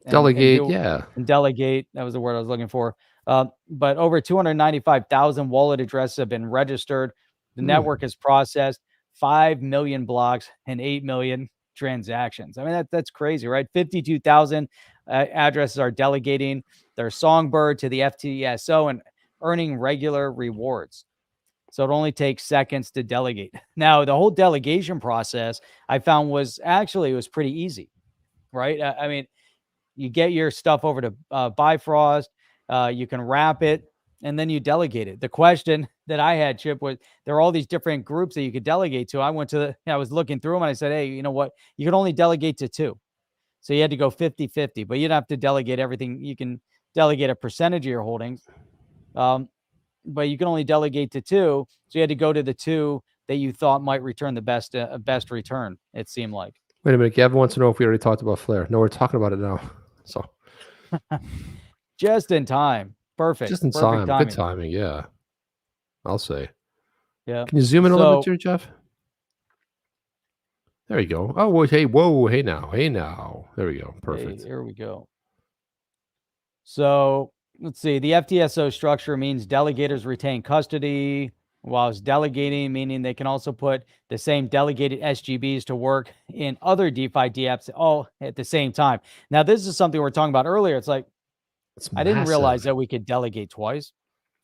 delegate, and delegate. That was the word I was looking for. But over 295,000 wallet addresses have been registered. The network has processed 5 million blocks and 8 million transactions. I mean, that's crazy, right? 52,000 addresses are delegating their Songbird to the FTSO and earning regular rewards. So it only takes seconds to delegate. Now, the whole delegation process I found was pretty easy, right? I mean, you get your stuff over to Bifrost, you can wrap it, and then you delegate it. The question that I had, Chip, was there are all these different groups that you could delegate to. I was looking through them, and I said, hey, you know what? You can only delegate to 2. So you had to go 50-50, but you don't have to delegate everything. You can delegate a percentage of your holdings, but you can only delegate to 2. So you had to go to the 2 that you thought might return the best return, it seemed like. Wait a minute. Gavin wants to know if we already talked about Flare. No, we're talking about it now. So just in time. Perfect. Just in time. Good timing. Yeah. I'll say. Yeah. Can you zoom in a little bit here, Jeff? There you go. Oh, well, hey, whoa, hey now. There we go. Perfect. Here we go. So let's see. The FTSO structure means delegators retain custody, whilst delegating, meaning they can also put the same delegated SGBs to work in other DeFi DApps all at the same time. Now, this is something we were talking about earlier. It's like, It's I didn't realize massive. that we could delegate twice.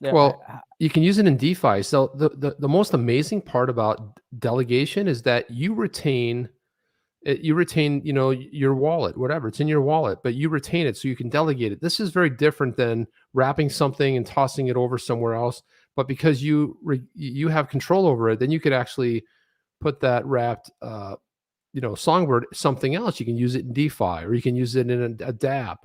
Yeah, Well, you can use it in DeFi. So the most amazing part about delegation is that you retain your wallet, whatever, it's in your wallet, but you retain it so you can delegate it. This is very different than wrapping something and tossing it over somewhere else. But because you have control over it, then you could actually put that wrapped Songbird something else. You can use it in DeFi, or you can use it in a dApp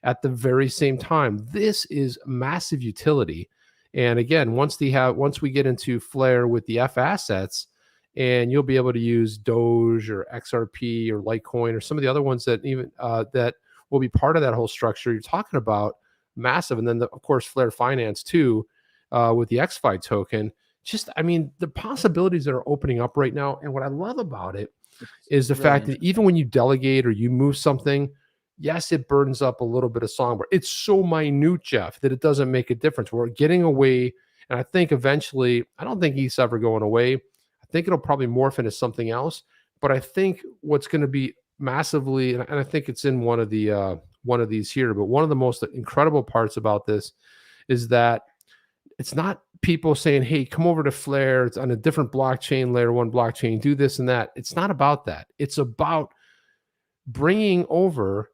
at the very same time. This is massive utility. And again, once we get into Flare with the F assets, and you'll be able to use Doge or XRP or Litecoin or some of the other ones that even that will be part of that whole structure. You're talking about massive, and then of course Flare Finance too, with the XFi token. Just, I mean, the possibilities that are opening up right now, and what I love about it is the really fact that even when you delegate or you move something, yes, it burdens up a little bit of Songbird. It's so minute, Jeff, that it doesn't make a difference. We're getting away, and I think eventually, I don't think ETH's ever going away. I think it'll probably morph into something else. But I think what's going to be massively, and I think it's in one of these here, but one of the most incredible parts about this is that it's not people saying, hey, come over to Flare. It's on a different blockchain, layer one blockchain, do this and that. It's not about that. It's about bringing over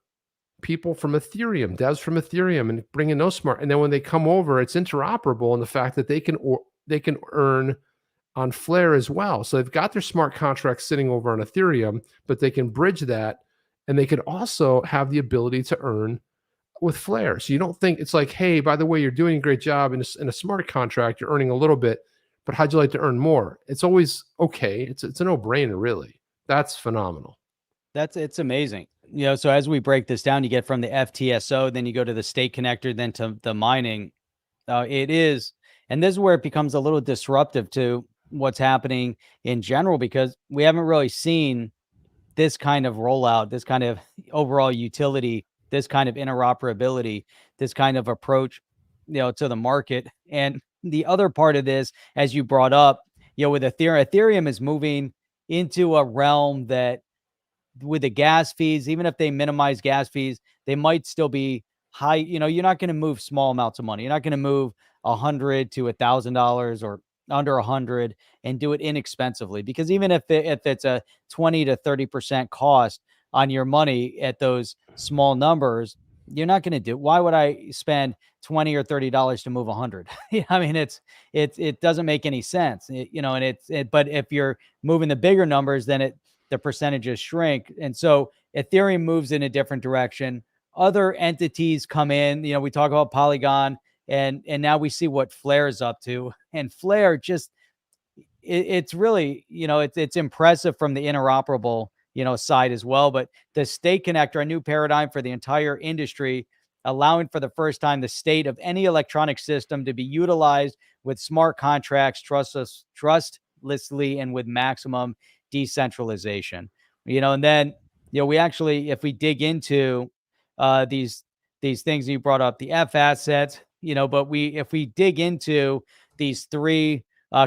people from Ethereum, devs from Ethereum, and bringing those smart. And then when they come over, it's interoperable in the fact that they can earn on Flare as well. So they've got their smart contracts sitting over on Ethereum, but they can bridge that, and they can also have the ability to earn with Flare. So you don't think it's like, hey, by the way, you're doing a great job in a smart contract, you're earning a little bit, but how'd you like to earn more? It's always okay. It's a no-brainer, really. That's phenomenal. it's amazing. So as we break this down, you get from the FTSO, then you go to the state connector, then to the mining. It is, and this is where it becomes a little disruptive to what's happening in general, because we haven't really seen this kind of rollout, this kind of overall utility, this kind of interoperability, this kind of approach, to the market. And the other part of this, as you brought up, with Ethereum is moving into a realm that, with the gas fees, even if they minimize gas fees, they might still be high. You're not going to move small amounts of money. You're not going to move $100 to $1,000 or under 100 and do it inexpensively, because even if it's a 20 to 30% cost on your money at those small numbers, you're not going to do. Why would I spend $20 or $30 to move 100? I mean, it doesn't make any sense, but if you're moving the bigger numbers, then the percentages shrink. And so Ethereum moves in a different direction. Other entities come in, we talk about Polygon, and now we see what Flare is up to. And Flare just, it's really, it's impressive from the interoperable, side as well. But the state connector, a new paradigm for the entire industry, allowing for the first time the state of any electronic system to be utilized with smart contracts, trustlessly, and with maximum decentralization. And then, we actually, if we dig into these things you brought up, the F assets, but if we dig into these three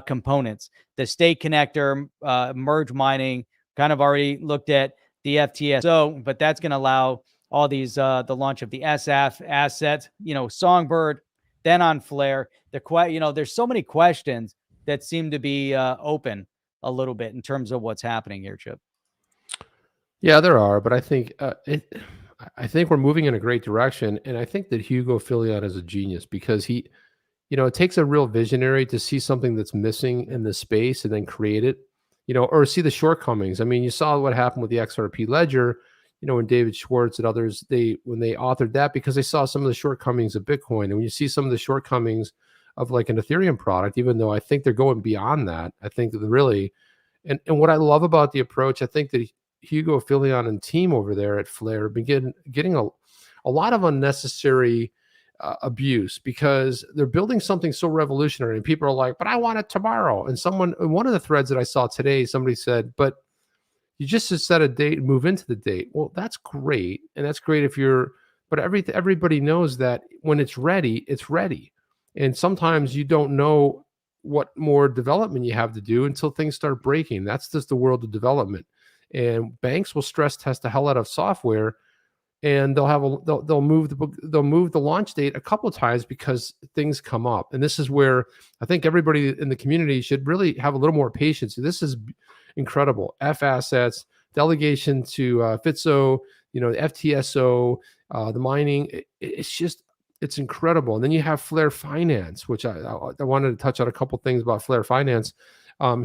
components, the state connector, merge mining, kind of already looked at the FTSO, but that's going to allow all these, the launch of the SF assets, Songbird, then on Flare. There's so many questions that seem to be open a little bit in terms of what's happening here, Chip. Yeah, there are, but I think I think we're moving in a great direction, and I think that Hugo Filion is a genius, because he, it takes a real visionary to see something that's missing in the space and then create it, or see the shortcomings. I mean, you saw what happened with the XRP ledger, when David Schwartz and others, when they authored that, because they saw some of the shortcomings of Bitcoin. And when you see some of the shortcomings of like an Ethereum product, even though I think they're going beyond that, I think that really, and what I love about the approach, I think that Hugo Filion and team over there at Flare have been getting a lot of unnecessary abuse, because they're building something so revolutionary, and people are like, but I want it tomorrow. And in one of the threads that I saw today, somebody said, but You just set a date and move into the date. Well, that's great. And that's great if you're, but everybody knows that when it's ready, it's ready. And sometimes you don't know what more development you have to do until things start breaking. That's just the world of development. And banks will stress test the hell out of software, and they'll move the launch date a couple of times because things come up. And this is where I think everybody in the community should really have a little more patience. This is incredible. F assets, delegation to FITSO, the FTSO, the mining. It's incredible. And then you have Flare Finance, which I wanted to touch on a couple things about Flare Finance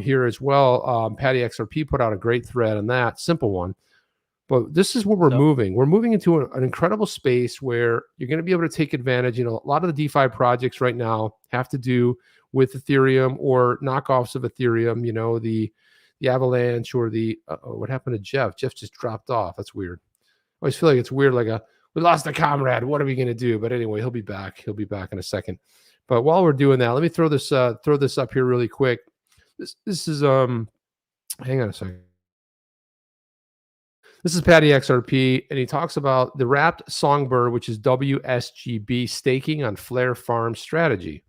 here as well. Patty XRP put out a great thread on that, simple one. But this is where we're moving. We're moving into an incredible space where you're going to be able to take advantage. A lot of the DeFi projects right now have to do with Ethereum or knockoffs of Ethereum. The Avalanche or the what happened to Jeff? Jeff just dropped off. That's weird. I always feel like it's weird, we lost a comrade. What are we going to do? But anyway, he'll be back. He'll be back in a second. But while we're doing that, let me throw this up here really quick. This is hang on a second. This is Patty XRP, and he talks about the wrapped Songbird, which is WSGB staking on FlareFarm strategy.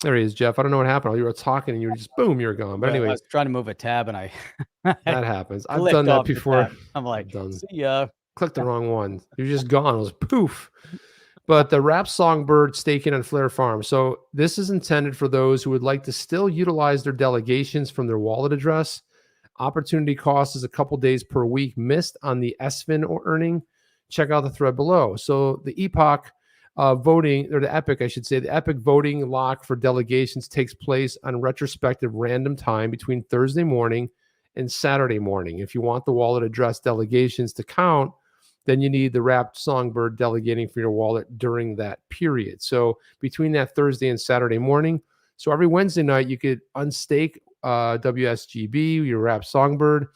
There he is, Jeff. I don't know what happened. You were talking and you were just boom, you're gone. But anyway, I was trying to move a tab and I that happens. I've done that before. I'm like, see ya. Clicked the wrong one. You're just gone. It was poof. But the wrapped Songbird staking on FlareFarm. So this is intended for those who would like to still utilize their delegations from their wallet address. Opportunity cost is a couple days per week missed on the SFIN or earning. Check out the thread below. So the epoch voting, or the epic, I should say, the epic voting lock for delegations takes place on retrospective random time between Thursday morning and Saturday morning. If you want the wallet address delegations to count, then you need the wrapped Songbird delegating for your wallet during that period. So between that Thursday and Saturday morning, so every Wednesday night, you could unstake WSGB, your wrapped Songbird,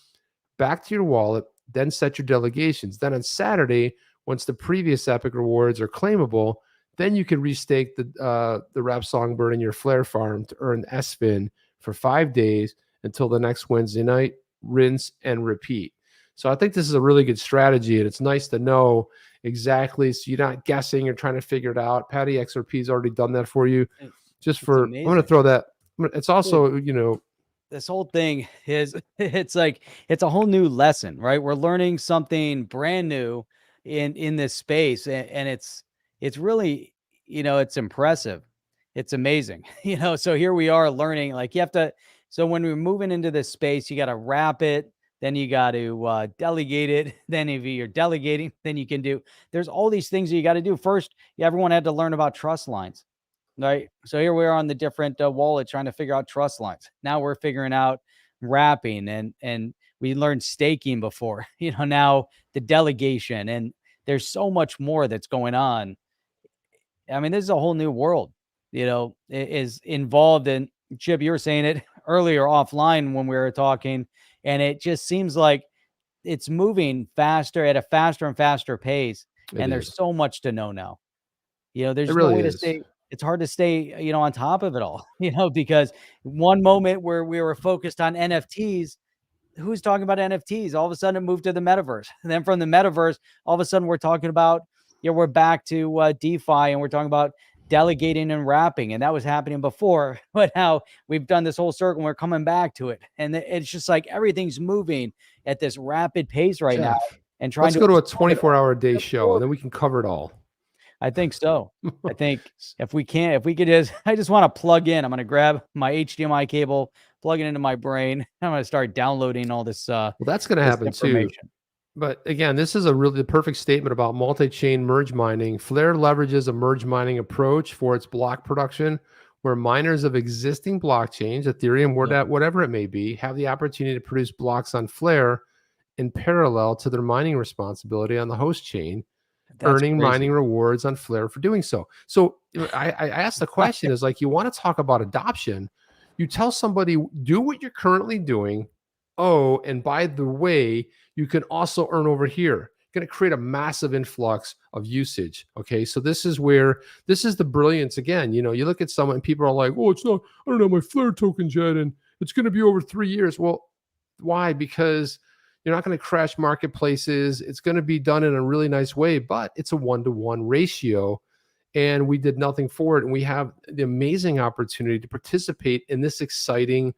back to your wallet, then set your delegations. Then on Saturday, once the previous epic rewards are claimable, then you can restake the wrapped Songbird in your FlareFarm to earn SFIN for 5 days until the next Wednesday night, rinse and repeat. So I think this is a really good strategy, and it's nice to know exactly so you're not guessing or trying to figure it out. Patty XRP has already done that for you. I'm going to throw that. It's also, this whole thing is, it's like, it's a whole new lesson, right? We're learning something brand new in this space. And it's really, it's impressive. It's amazing, so here we are learning, like so when we're moving into this space, you got to wrap it. Then you got to delegate it. Then if you're delegating, then you can there's all these things that you got to do. First, everyone had to learn about trust lines. Right. So here we are on the different wallets trying to figure out trust lines. Now we're figuring out wrapping and we learned staking before, now the delegation, and there's so much more that's going on. I mean, this is a whole new world, is involved in. Chip, you were saying it earlier offline when we were talking, and it just seems like it's moving faster at a faster and faster pace. There's so much to know now. There's no way to stay. It's hard to stay, on top of it all, because one moment where we were focused on NFTs, who's talking about NFTs? All of a sudden it moved to the metaverse. And then from the metaverse, all of a sudden we're talking about, we're back to DeFi, and we're talking about delegating and wrapping. And that was happening before, but now we've done this whole circle and we're coming back to it. And it's just like everything's moving at this rapid pace right now. And let's go to a 24-hour day show, and then we can cover it all. I think so. I think if we could I just want to plug in. I'm going to grab my HDMI cable, plug it into my brain. I'm going to start downloading all this. Well, that's going to happen too. But again, this is a really perfect statement about multi-chain merge mining. Flare leverages a merge mining approach for its block production, where miners of existing blockchains, Ethereum, whatever it may be, have the opportunity to produce blocks on Flare in parallel to their mining responsibility on the host chain. Earning mining rewards on Flare for doing so. So I asked the question is like, you want to talk about adoption, you tell somebody, do what you're currently doing. Oh, and by the way, you can also earn over here. You're going to create a massive influx of usage. Okay. So this is the brilliance again. You look at someone and people are like, oh, it's not, I don't know my Flare tokens yet, and it's going to be over 3 years. Well, Why? Because you're not going to crash marketplaces. It's going to be done in a really nice way, but it's a 1-to-1 ratio. And we did nothing for it. And we have the amazing opportunity to participate in this exciting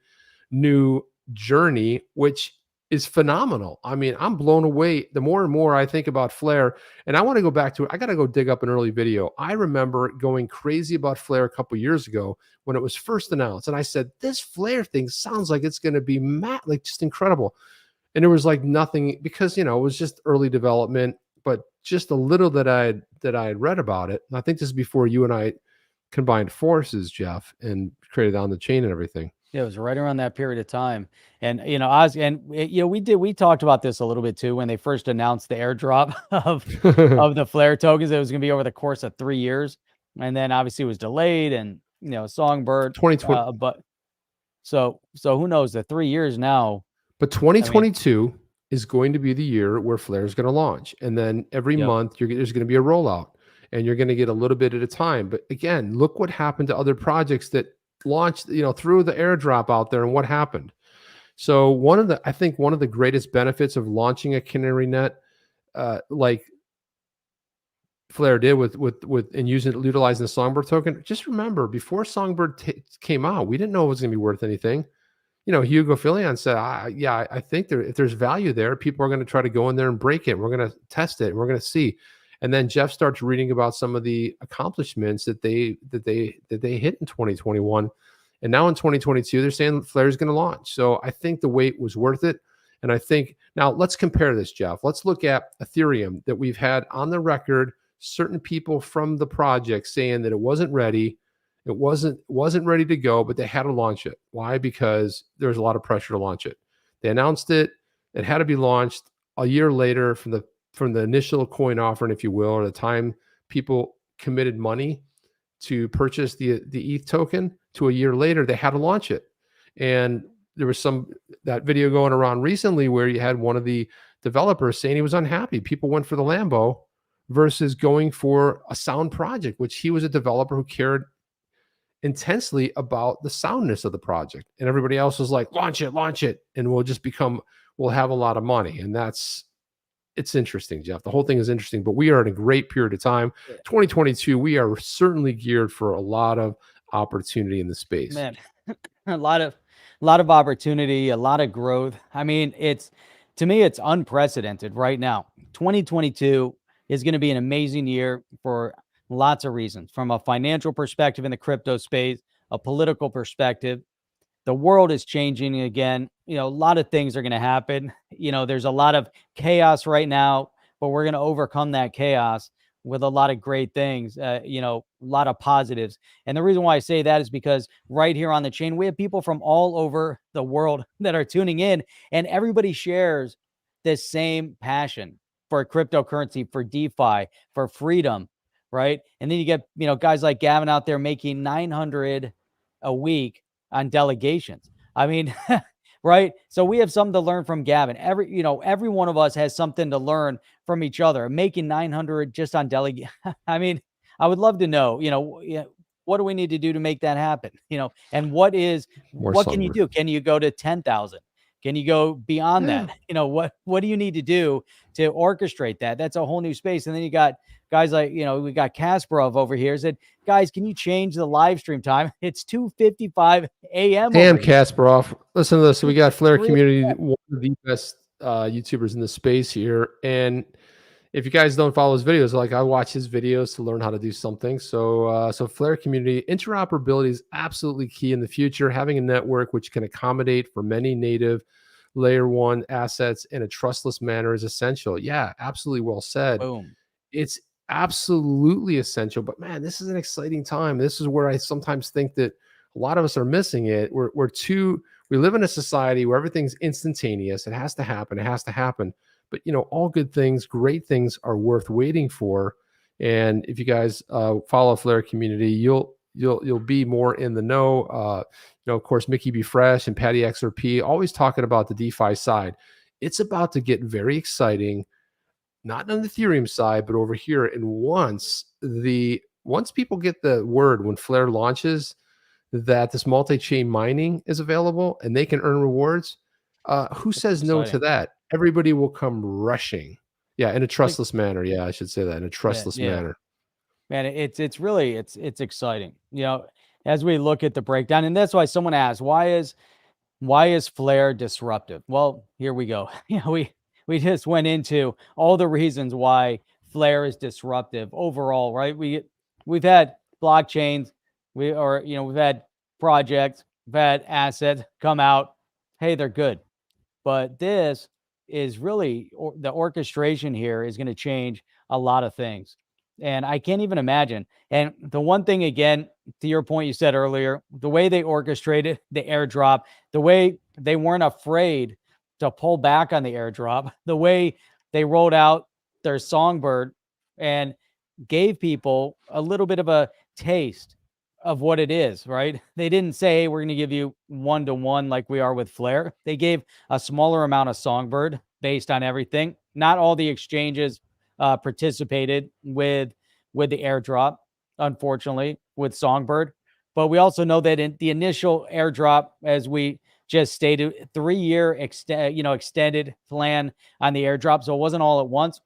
new journey, which is phenomenal. I mean, I'm blown away. The more and more I think about Flare, and I want to go back to it. I got to go dig up an early video. I remember going crazy about Flare a couple years ago when it was first announced. And I said, this Flare thing sounds like it's going to be like just incredible. And there was like nothing, because, you know, it was just early development, but just a little that I had read about it. And I think this is before you and I combined forces, Jeff, and created On the Chain and everything. Yeah, it was right around that period of time. And, you know, we talked about this a little bit too, when they first announced the airdrop of the Flare tokens. It was going to be over the course of 3 years. And then obviously it was delayed, and, you know, Songbird, 2020. but so who knows, the 3 years now. But 2022 is going to be the year where Flare is going to launch. And then every month there's going to be a rollout, and you're going to get a little bit at a time. But again, look what happened to other projects that launched, you know, through the airdrop out there, and what happened. So I think one of the greatest benefits of launching a Canary Net, like Flare did with and utilizing the Songbird token. Just remember, before Songbird came out, we didn't know it was going to be worth anything. You know, Hugo Filion said, I think if there's value there, people are going to try to go in there and break it. We're going to test it. And we're going to see. And then Jeff starts reading about some of the accomplishments that they hit in 2021. And now in 2022, they're saying Flare is going to launch. So I think the wait was worth it. And I think now let's compare this, Jeff. Let's look at Ethereum, that we've had on the record certain people from the project saying that it wasn't ready. It wasn't ready to go, but they had to launch it. Why? Because there was a lot of pressure to launch it. They announced it. It had to be launched a year later from the initial coin offering, if you will, or the time people committed money to purchase the ETH token, to a year later, they had to launch it. And there was that video going around recently where you had one of the developers saying he was unhappy. People went for the Lambo versus going for a sound project, which he was a developer who cared intensely about the soundness of the project. And everybody else was like, launch it, and we'll have a lot of money. And it's interesting, Jeff. The whole thing is interesting, but we are in a great period of time. 2022, we are certainly geared for a lot of opportunity in the space. Man, a lot of opportunity, a lot of growth. I mean, to me, it's unprecedented right now. 2022 is going to be an amazing year for lots of reasons, from a financial perspective in the crypto space, a political perspective. The world is changing again. You know, a lot of things are going to happen. You know, there's a lot of chaos right now, but we're going to overcome that chaos with a lot of great things, you know, a lot of positives. And the reason why I say that is because right here on the chain, we have people from all over the world that are tuning in, and everybody shares this same passion for cryptocurrency, for DeFi, for freedom, right? And then you get, you know, guys like Gavin out there making 900 a week on delegations. I mean, right? So we have something to learn from Gavin. Every one of us has something to learn from each other. Making 900 just on delegate. I mean, I would love to know, you know, what do we need to do to make that happen? You know, and what can you do? Can you go to 10,000? Can you go beyond that? You know, what do you need to do to orchestrate that? That's a whole new space. And then you got guys like, you know, we got Kasparov over here said, guys, can you change the live stream time? It's 2:55 a.m. Damn, Kasparov. Listen to this. So we got Flare Community, one of the best YouTubers in the space here. And if you guys don't follow his videos, like I watch his videos to learn how to do something. So Flare Community, interoperability is absolutely key in the future. Having a network which can accommodate for many native layer one assets in a trustless manner is essential. Yeah, absolutely well said. Boom. It's absolutely essential. But man, this is an exciting time. This is where I sometimes think that a lot of us are missing it. We live in a society where everything's instantaneous. It has to happen. It has to happen. But, you know, all good things, great things are worth waiting for. And if you guys follow Flare Community, you'll be more in the know. You know, of course, Mickey B. Fresh and Patty XRP always talking about the DeFi side. It's about to get very exciting, not on the Ethereum side, but over here. And once people get the word when Flare launches that this multi-chain mining is available and they can earn rewards, Who says no to exciting. that? Everybody will come rushing. Yeah, in a trustless manner. Yeah, I should say that, in a trustless Yeah. manner. Man, it's really it's exciting. As we look at the breakdown, and that's why someone asked, why is Flare disruptive? Well, here we go. We just went into all the reasons why Flare is disruptive overall, right? We've had blockchains, we've had projects, we've had assets come out. Hey, they're good. But this is really the orchestration here is going to change a lot of things. And I can't even imagine. And the one thing, again, to your point you said earlier, the way they orchestrated the airdrop, the way they weren't afraid to pull back on the airdrop, the way they rolled out their Songbird and gave people a little bit of a taste of what it is, right? They didn't say, hey, we're going to give you 1-to-1 like we are with Flare. They gave a smaller amount of Songbird based on everything. Not all the exchanges participated with the airdrop, unfortunately, with Songbird. But we also know that in the initial airdrop, as we just stated, 3-year extended plan on the airdrop. So it wasn't all at once.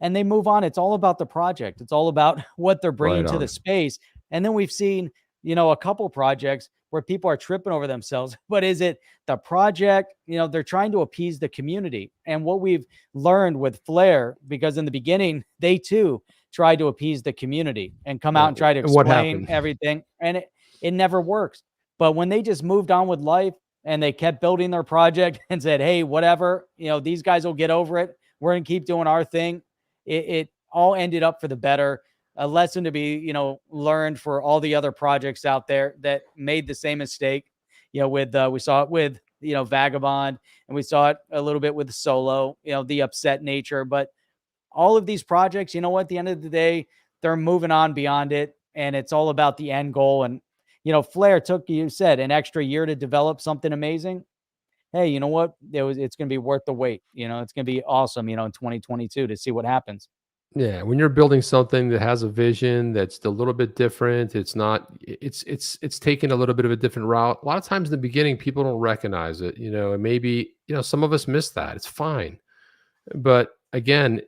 And they move on. It's all about the project. It's all about what they're bringing Right to the on. space. And then we've seen, a couple projects where people are tripping over themselves. But is it the project? They're trying to appease the community. And what we've learned with Flare, because in the beginning, they too tried to appease the community and come out and try to And what explain happened? everything. And it never works. But when they just moved on with life and they kept building their project and said, hey, whatever, these guys will get over it. We're going to keep doing our thing. It all ended up for the better. A lesson to be, learned for all the other projects out there that made the same mistake. We saw it with, Vagabond, and we saw it a little bit with Solo, the upset nature. But all of these projects, at the end of the day, they're moving on beyond it, and it's all about the end goal. And, Flare took, you said, an extra year to develop something amazing. Hey, you know what? It's going to be worth the wait. It's going to be awesome, in 2022 to see what happens. Yeah, when you're building something that has a vision that's a little bit different, it's taking a little bit of a different route. A lot of times in the beginning, people don't recognize it, and maybe, some of us miss that. It's fine. But again,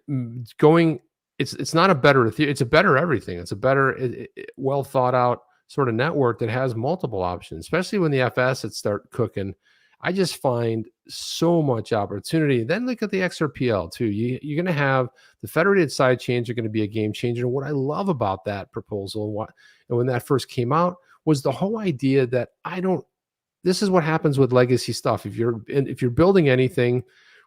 it's not a better, it's a better everything. It's a better, well thought out sort of network that has multiple options, especially when the FS start cooking. I just find so much opportunity. Then look at the XRPL too. You're going to have the federated side chains are going to be a game changer. And what I love about that proposal and when that first came out was the whole idea that this is what happens with legacy stuff. If you're building anything,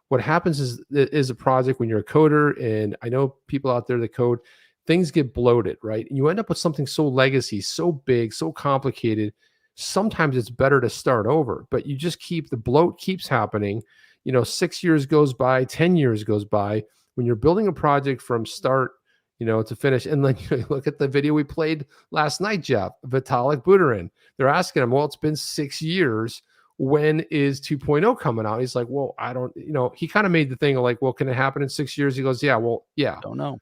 what happens is a project when you're a coder, and I know people out there that code, things get bloated, right? And you end up with something so legacy, so big, so complicated. Sometimes it's better to start over, but you just the bloat keeps happening. 6 years goes by, 10 years goes by. When you're building a project from start, to finish, and then you look at the video we played last night, Jeff, Vitalik Buterin. They're asking him, well, it's been 6 years. When is 2.0 coming out? He's like, well, I don't, he kind of made the thing like, well, can it happen in 6 years? He goes, yeah, well, yeah. Don't know.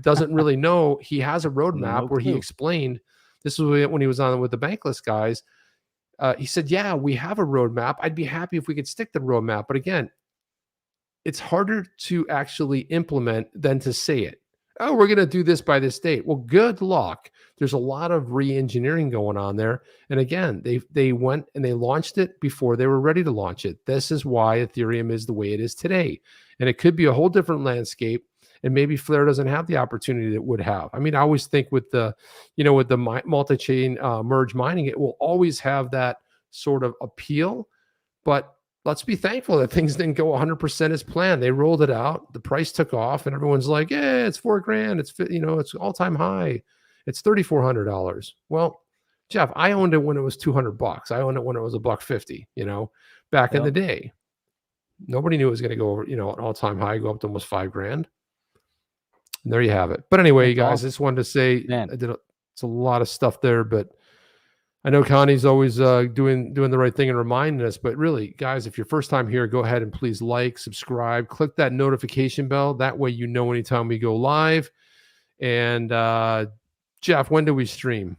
Doesn't really know. He has a roadmap No where he clue. explained, this was when he was on with the Bankless guys. He said, yeah, we have a roadmap. I'd be happy if we could stick to the roadmap. But again, it's harder to actually implement than to say it. Oh, we're going to do this by this date. Well, good luck. There's a lot of re-engineering going on there. And again, they went and they launched it before they were ready to launch it. This is why Ethereum is the way it is today. And it could be a whole different landscape. And maybe Flare doesn't have the opportunity that it would have. I mean, I always think with the multi-chain merge mining, it will always have that sort of appeal. But let's be thankful that things didn't go 100% as planned. They rolled it out, the price took off, and everyone's like, yeah, it's $4,000. It's all-time high. It's $3,400. Well, Jeff, I owned it when it was $200. I owned it when it was $150, back in the day. Nobody knew it was going to go over, an all-time high, go up to almost $5,000. And there you have it. But anyway, you guys, I just wanted to say it's a lot of stuff there, but I know Connie's always doing the right thing and reminding us. But really, guys, if you're first time here, go ahead and please like, subscribe, click that notification bell. That way you know anytime we go live. And Jeff, when do we stream?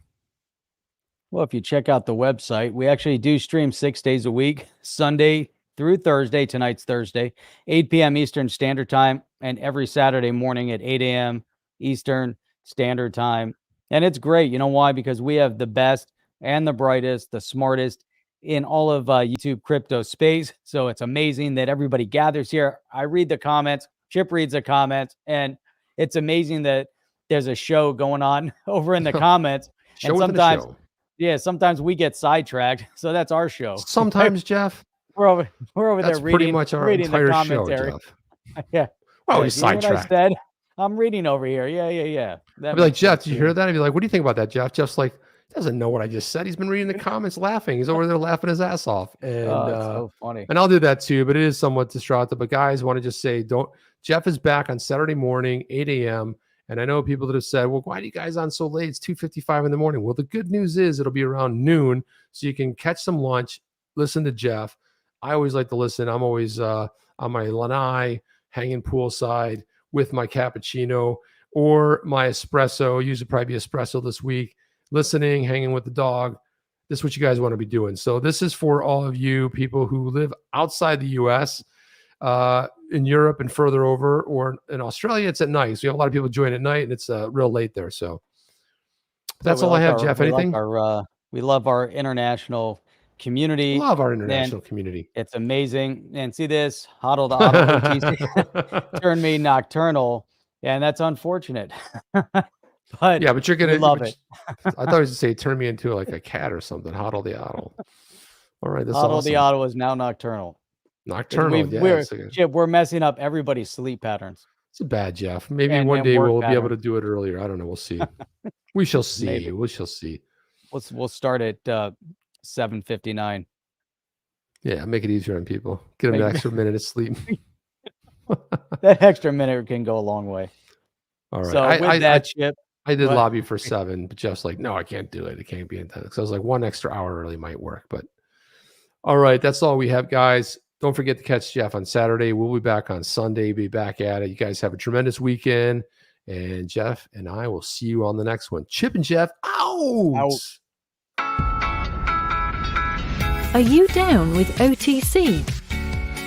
Well, if you check out the website, we actually do stream 6 days a week, Sunday through Thursday. Tonight's Thursday, 8 p.m. Eastern Standard Time, and every Saturday morning at 8 a.m. Eastern Standard Time. And it's great. You know why? Because we have the best and the brightest, the smartest in all of YouTube crypto space. So it's amazing that everybody gathers here. I read the comments, Chip reads the comments, and it's amazing that there's a show going on over in the comments. Show and within a sometimes, show. yeah, sometimes we get sidetracked. So that's our show. Sometimes, Jeff. We're over That's there pretty reading, much our reading the entire show, commentary. Jeff. Yeah. Well, Yeah, we you hear what I sidetracked. said? I'm reading over here. Yeah. That I'd be like, makes Jeff, sense did you to hear that? I'd be like, what do you think about that, Jeff? Jeff's like, doesn't know what I just said. He's been reading the comments laughing. He's over there laughing his ass off. And it's so funny. and I'll do that too, but it is somewhat disruptive. But guys, want to just say, Jeff is back on Saturday morning, 8 a.m. And I know people that have said, well, why are you guys on so late? It's 2:55 in the morning. Well, the good news is it'll be around noon, so you can catch some lunch, listen to Jeff. I always like to listen. I'm always on my lanai, hanging poolside with my cappuccino or my espresso. Usually probably be espresso this week, listening, hanging with the dog. This is what you guys want to be doing. So this is for all of you people who live outside the U.S., in Europe and further over, or in Australia. It's at night. So you have a lot of people join at night, and it's real late there. So that's all I have, Jeff. Anything? We love our international community. Love our international community. It's amazing. And see this, hodl to hodl OTC turned me nocturnal, and that's unfortunate. But yeah, but you're gonna love it. I thought I was to say turn me into like a cat or something. Hodl the oddle. All right, that's hodl awesome. the hodl is now nocturnal. Nocturnal, yeah. Chip, we're messing up everybody's sleep patterns. It's a bad, Jeff. Maybe And one day work we'll be able pattern. to do it earlier. I don't know. We'll see. We shall see. Maybe. We shall see. We'll start at 7:59. Yeah, make it easier on people. Get them an extra minute of sleep. That extra minute can go a long way. All right. So Chip, I did what? lobby for 7, but Jeff's like, no, I can't do it. It can't be in 10. So I was like, 1 extra hour early might work. But all right, that's all we have, guys. Don't forget to catch Jeff on Saturday. We'll be back on Sunday. Be back at it. You guys have a tremendous weekend. And Jeff and I will see you on the next one. Chip and Jeff out. Are you down with OTC?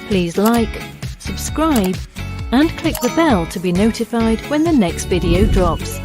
Please like, subscribe, and click the bell to be notified when the next video drops.